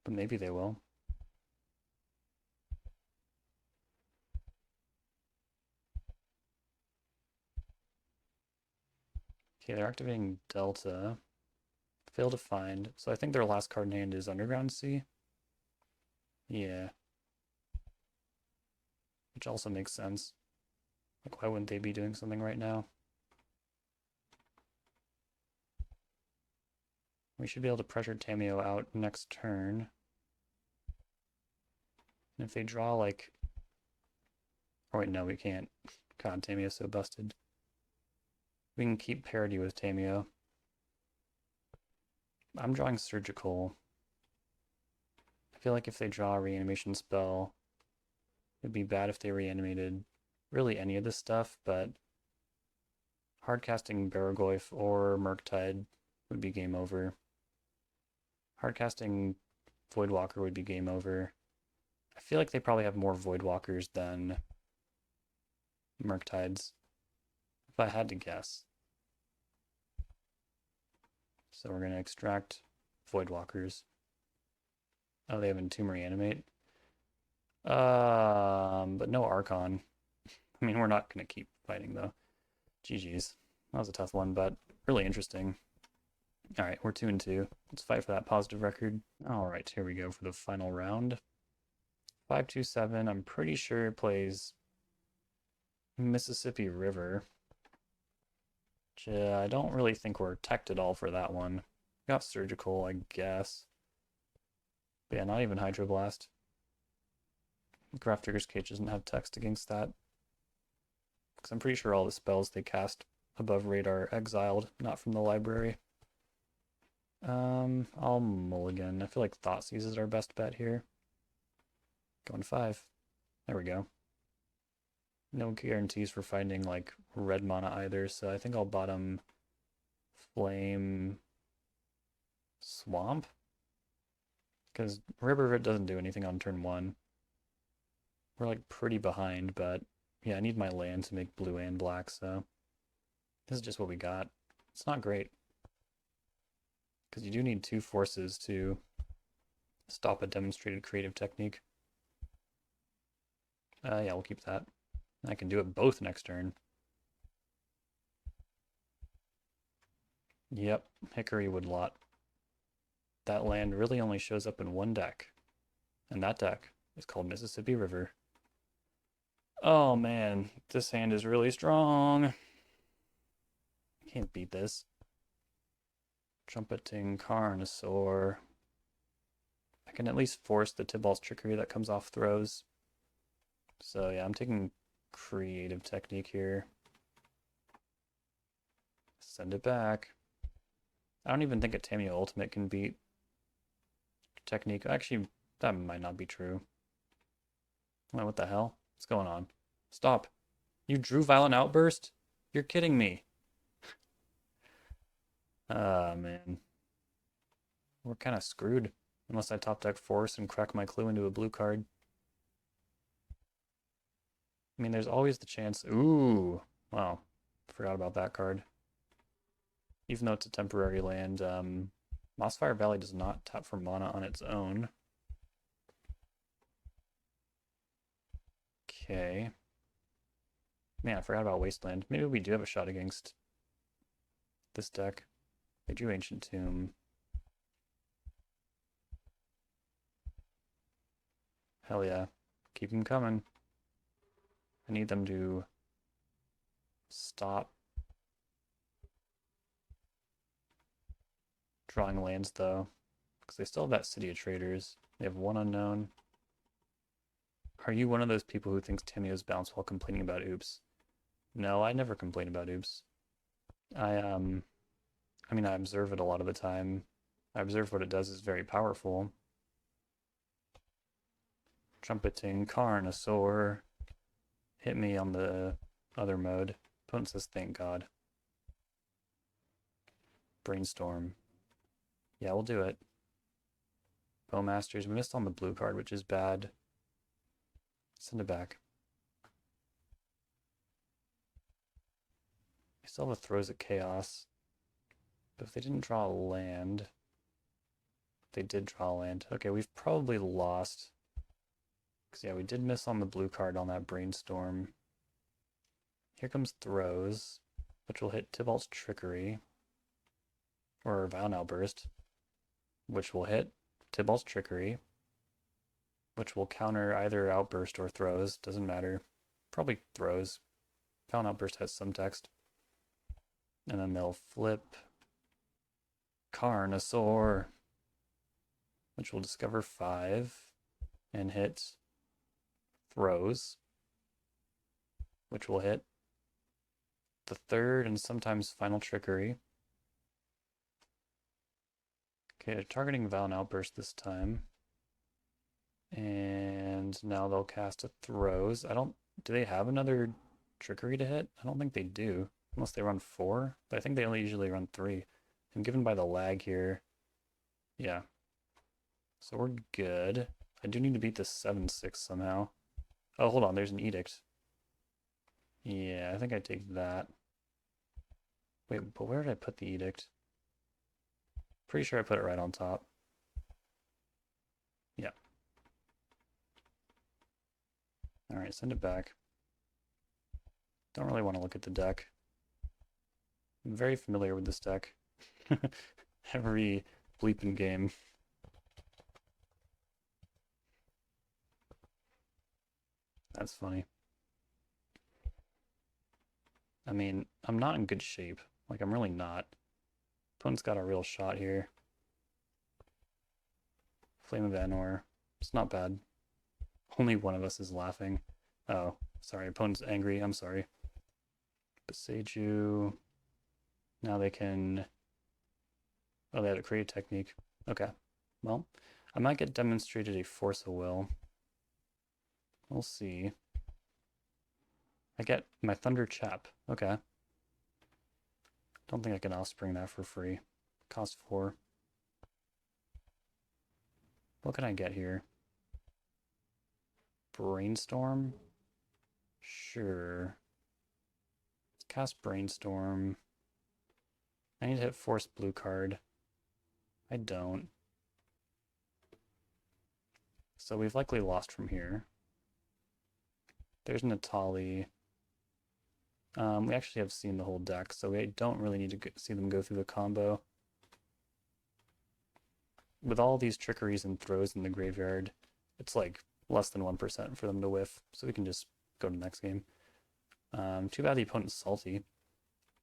But maybe they will. Okay, they're activating Delta. Fail to find. So I think their last card in hand is Underground Sea. Yeah. Which also makes sense. Like, why wouldn't they be doing something right now? We should be able to pressure Tamiyo out next turn. And if they draw, like... Oh wait, no, we can't. God, Tamiyo's so busted. We can keep parity with Tamiyo. I'm drawing Surgical. I feel like if they draw a reanimation spell, it'd be bad if they reanimated really any of this stuff, but hardcasting Baraglyph or Murktide would be game over. Hardcasting Voidwalker would be game over. I feel like they probably have more Voidwalkers than Murktides, if I had to guess. So we're going to extract Voidwalkers. Oh, they have Entomb Reanimate. But no Archon. I mean, we're not going to keep fighting, though. GG's. That was a tough one, but really interesting. Alright, we're 2-2. Let's fight for that positive record. Alright, here we go for the final round. 527, I'm pretty sure it plays Mississippi River. Which, I don't really think we're teched at all for that one. Got Surgical, I guess. But yeah, not even Hydroblast. Grafdigger's Cage doesn't have text against that. Because I'm pretty sure all the spells they cast above radar are exiled, not from the library. I'll mulligan. I feel like Thoughtseize is our best bet here. Going 5. There we go. No guarantees for finding like red mana either, so I think I'll bottom Flame Swamp. Because River Root doesn't do anything on turn 1. We're like pretty behind, but yeah, I need my land to make blue and black, so this is just what we got. It's not great. Because you do need 2 forces to stop a demonstrated creative technique. Yeah, we'll keep that. I can do it both next turn. Yep, Hickory Woodlot. That land really only shows up in one deck. And that deck is called Mississippi River. Oh man, this hand is really strong. I can't beat this. Trumpeting Carnosaur. I can at least force the Tybalt's Trickery that comes off throws. So yeah, I'm taking creative technique here. Send it back. I don't even think a Tamiyo Ultimate can beat technique. Actually, that might not be true. Wait, what the hell? What's going on? Stop. You drew Violent Outburst? You're kidding me. Ah, man. We're kind of screwed. Unless I top deck Force and crack my clue into a blue card. I mean, there's always the chance. Ooh. Wow. Forgot about that card. Even though it's a temporary land, Mossfire Valley does not tap for mana on its own. Okay. Man, I forgot about Wasteland. Maybe we do have a shot against this deck. They drew Ancient Tomb. Hell yeah. Keep them coming. I need them to stop drawing lands, though, because they still have that City of Traders. They have 1 unknown. Are you one of those people who thinks Tamiyo's bounce while complaining about oops? No, I never complain about oops. I mean, I observe it a lot of the time. I observe what it does is very powerful. Trumpeting Carnosaur. Hit me on the other mode. Opponent says, thank God. Brainstorm. Yeah, we'll do it. Bowmasters. We missed on the blue card, which is bad. Send it back. I still have a Throws at Chaos. But if they didn't draw a land... They did draw a land. Okay, we've probably lost. Because yeah, we did miss on the blue card on that Brainstorm. Here comes Throws, which will hit Tybalt's Trickery. Or Violent Outburst, which will hit Tybalt's Trickery, which will counter either Outburst or Throws, doesn't matter. Probably Throws. Violent Outburst has some text. And then they'll flip Carnosaur, which will discover 5 and hit Throws, which will hit the 3rd and sometimes Final Trickery. Okay, they're targeting Violent Outburst this time. And now they'll cast a Throws. Do they have another Trickery to hit? I don't think they do, unless they run 4, but I think they only usually run 3. And given by the lag here, yeah. So we're good. I do need to beat this 7-6 somehow. Oh, hold on, there's an Edict. Yeah, I think I take that. Wait, but where did I put the Edict? Pretty sure I put it right on top. Yeah. Alright, send it back. Don't really want to look at the deck. I'm very familiar with this deck. Every bleeping game. That's funny. I mean, I'm not in good shape. Like, I'm really not. Opponent's got a real shot here. Flame of Anor. It's not bad. Only one of us is laughing. Oh, sorry. Opponent's angry. I'm sorry. Beseiju. Now they can... Oh, they have a create technique. Okay. Well, I might get demonstrated a force of will. We'll see. I get my Thundertrap. Okay. Don't think I can offspring that for free. Cost 4. What can I get here? Brainstorm? Sure. Let's cast Brainstorm. I need to hit Force blue card. I don't. So we've likely lost from here. There's Natali. We actually have seen the whole deck, so we don't really need to see them go through the combo. With all these trickeries and throws in the graveyard, it's like less than 1% for them to whiff, so we can just go to the next game. Too bad the opponent's salty.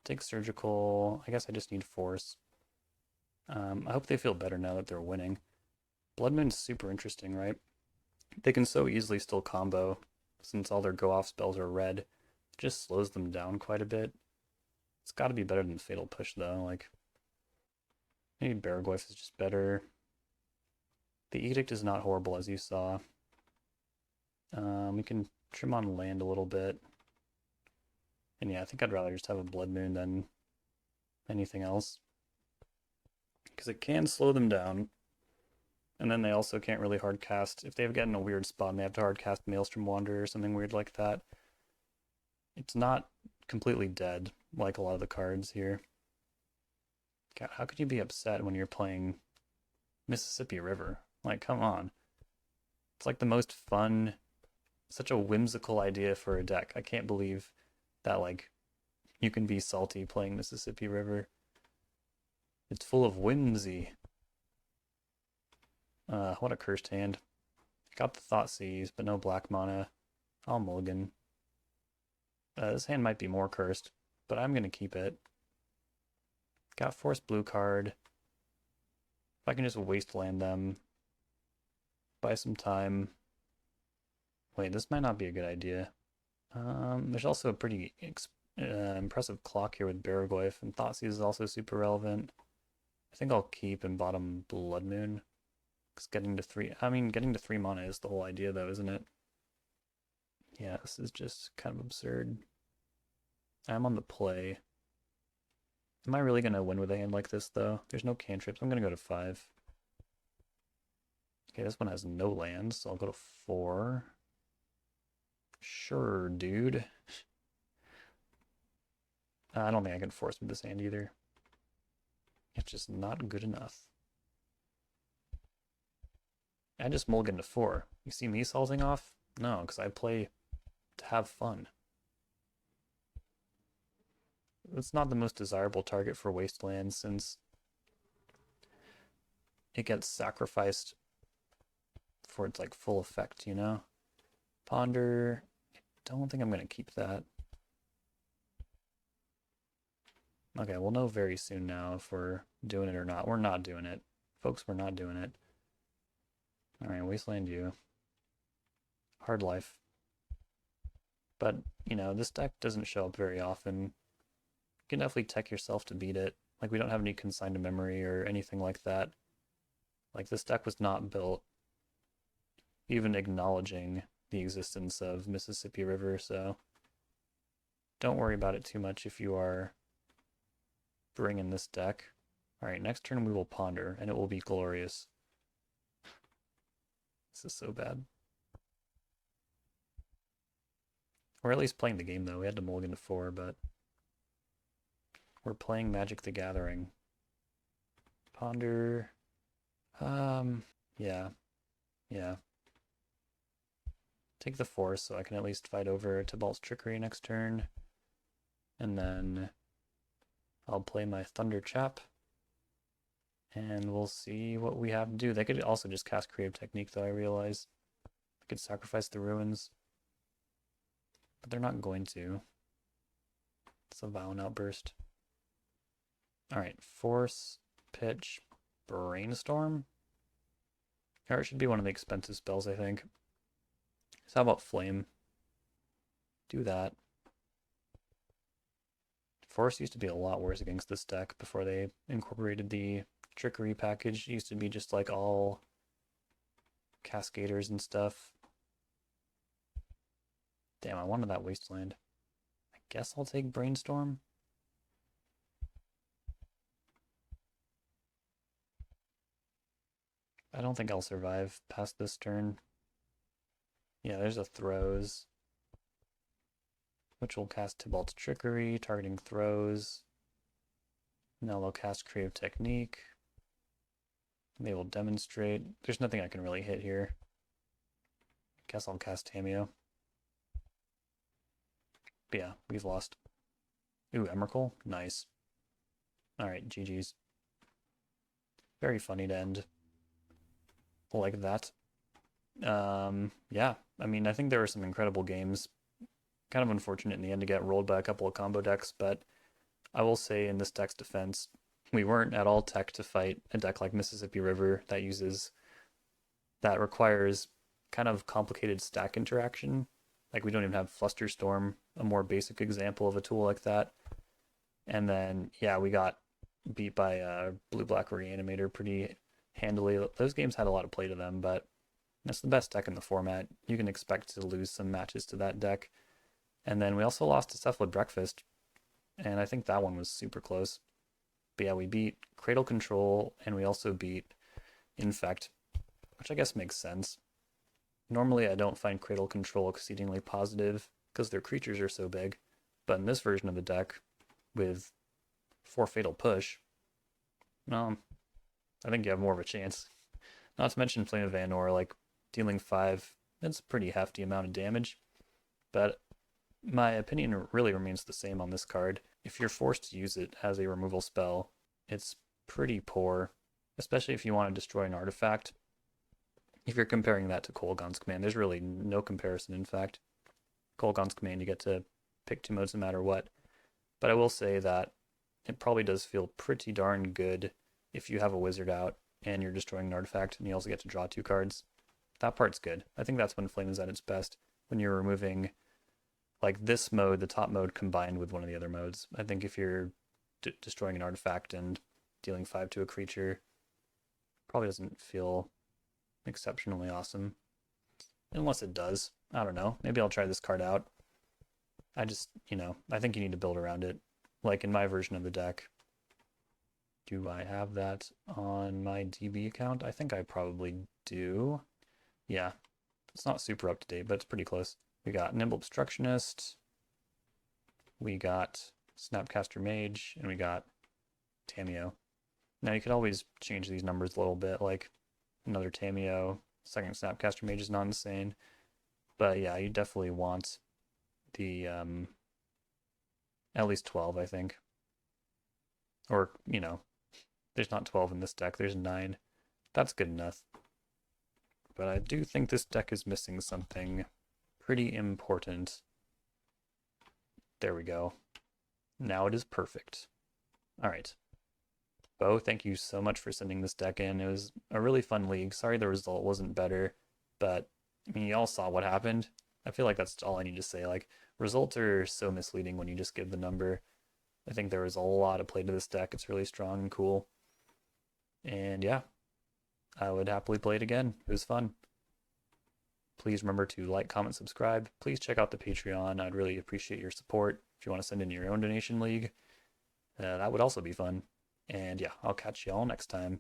Take surgical. I guess I just need force. I hope they feel better now that they're winning. Blood Moon's super interesting, right? They can so easily still combo, since all their go-off spells are red. It just slows them down quite a bit. It's got to be better than Fatal Push, though. Like, maybe Baraglyph is just better. The Edict is not horrible, as you saw. We can trim on land a little bit. And yeah, I think I'd rather just have a Blood Moon than anything else. Because it can slow them down. And then they also can't really hard cast. If they've gotten a weird spot and they have to hard cast Maelstrom Wanderer or something weird like that, it's not completely dead like a lot of the cards here. God, how could you be upset when you're playing Mississippi River? Like, come on. It's like the most fun, such a whimsical idea for a deck. I can't believe that, like, you can be salty playing Mississippi River. It's full of whimsy. What a cursed hand. Got the Thoughtseize, but no black mana. I'll mulligan. This hand might be more cursed, but I'm going to keep it. Got Force blue card. If I can just wasteland them. Buy some time. Wait, this might not be a good idea. There's also a pretty impressive clock here with Baraglyph, and Thoughtseize is also super relevant. I think I'll keep and bottom Blood Moon. Because getting to 3 mana is the whole idea, though, isn't it? Yeah, this is just kind of absurd. I'm on the play. Am I really going to win with a hand like this, though? There's no cantrips. I'm going to go to 5. Okay, this one has no lands, so I'll go to 4. Sure, dude. I don't think I can force with this hand either. It's just not good enough. I just mulligan to 4. You see me salting off? No, because I play to have fun. It's not the most desirable target for Wasteland since it gets sacrificed for its like full effect, you know? Ponder. I don't think I'm going to keep that. Okay, we'll know very soon now if we're doing it or not. We're not doing it. Folks, we're not doing it. Alright, Wasteland you. Hard life. But, you know, this deck doesn't show up very often. You can definitely tech yourself to beat it. Like, we don't have any consigned to memory or anything like that. Like, this deck was not built even acknowledging the existence of Mississippi River, so don't worry about it too much if you are bringing this deck. Alright, next turn we will ponder, and it will be glorious. This is so bad. We're at least playing the game, though. We had to mulligan to 4, but we're playing Magic the Gathering. Ponder. Yeah. Take the Force so I can at least fight over Tibalt's Trickery next turn. And then I'll play my Thundertrap. And we'll see what we have to do. They could also just cast Creative Technique, though, I realize. They could sacrifice the Ruins. but they're not going to. It's a violent outburst. Alright, Force, Pitch, Brainstorm? Or it should be one of the expensive spells, I think. So how about Flame? Do that. Force used to be a lot worse against this deck before they incorporated the Trickery package. It used to be just like all Cascaders and stuff. Damn, I wanted that Wasteland. I guess I'll take Brainstorm. I don't think I'll survive past this turn. Yeah, there's a Throws, which will cast Tybalt's Trickery, targeting Throws. Now they'll cast Creative Technique. They will Demonstrate. There's nothing I can really hit here. Guess I'll cast Tamiyo. But yeah, we've lost. Ooh, Emrakul? Nice. Alright, GG's. Very funny to end like that. Yeah, I mean, I think there were some incredible games. Kind of unfortunate in the end to get rolled by a couple of combo decks, but I will say in this deck's defense, we weren't at all tech to fight a deck like Mississippi River that requires kind of complicated stack interaction. Like we don't even have Flusterstorm, a more basic example of a tool like that. And then, yeah, we got beat by Blue-Black Reanimator pretty handily. Those games had a lot of play to them, but that's the best deck in the format. You can expect to lose some matches to that deck. And then we also lost to Cephalid Breakfast, and I think that one was super close. But yeah, we beat Cradle Control, and we also beat Infect, which I guess makes sense. Normally I don't find Cradle Control exceedingly positive, because their creatures are so big, but in this version of the deck, with 4 Fatal Push, I think you have more of a chance. Not to mention Flame of Anor, like, dealing 5, that's a pretty hefty amount of damage, but my opinion really remains the same on this card. If you're forced to use it as a removal spell, it's pretty poor, especially if you want to destroy an artifact. If you're comparing that to Kolaghan's Command, there's really no comparison, in fact. Kolaghan's Command, you get to pick 2 modes no matter what. But I will say that it probably does feel pretty darn good if you have a wizard out and you're destroying an artifact and you also get to draw 2 cards. That part's good. I think that's when Flame is at its best, when you're removing like this mode, the top mode, combined with one of the other modes. I think if you're destroying an artifact and dealing 5 to a creature, probably doesn't feel exceptionally awesome. Unless it does. I don't know. Maybe I'll try this card out. I just, I think you need to build around it. Like in my version of the deck. Do I have that on my DB account? I think I probably do. Yeah. It's not super up to date, but it's pretty close. We got Nimble Obstructionist, we got Snapcaster Mage, and we got Tamiyo. Now you could always change these numbers a little bit, like another Tamiyo, second Snapcaster Mage is not insane. But yeah, you definitely want the at least 12, I think. Or, there's not 12 in this deck, there's 9. That's good enough. But I do think this deck is missing something pretty important. There we go. Now it is perfect. All right. Bo, thank you so much for sending this deck in. It was a really fun league. Sorry the result wasn't better, but I mean, you all saw what happened. I feel like that's all I need to say. Like, results are so misleading when you just give the number. I think there was a lot of play to this deck. It's really strong and cool. And yeah, I would happily play it again. It was fun. Please remember to like, comment, subscribe. Please check out the Patreon. I'd really appreciate your support. If you want to send in your own donation league, that would also be fun. And yeah, I'll catch y'all next time.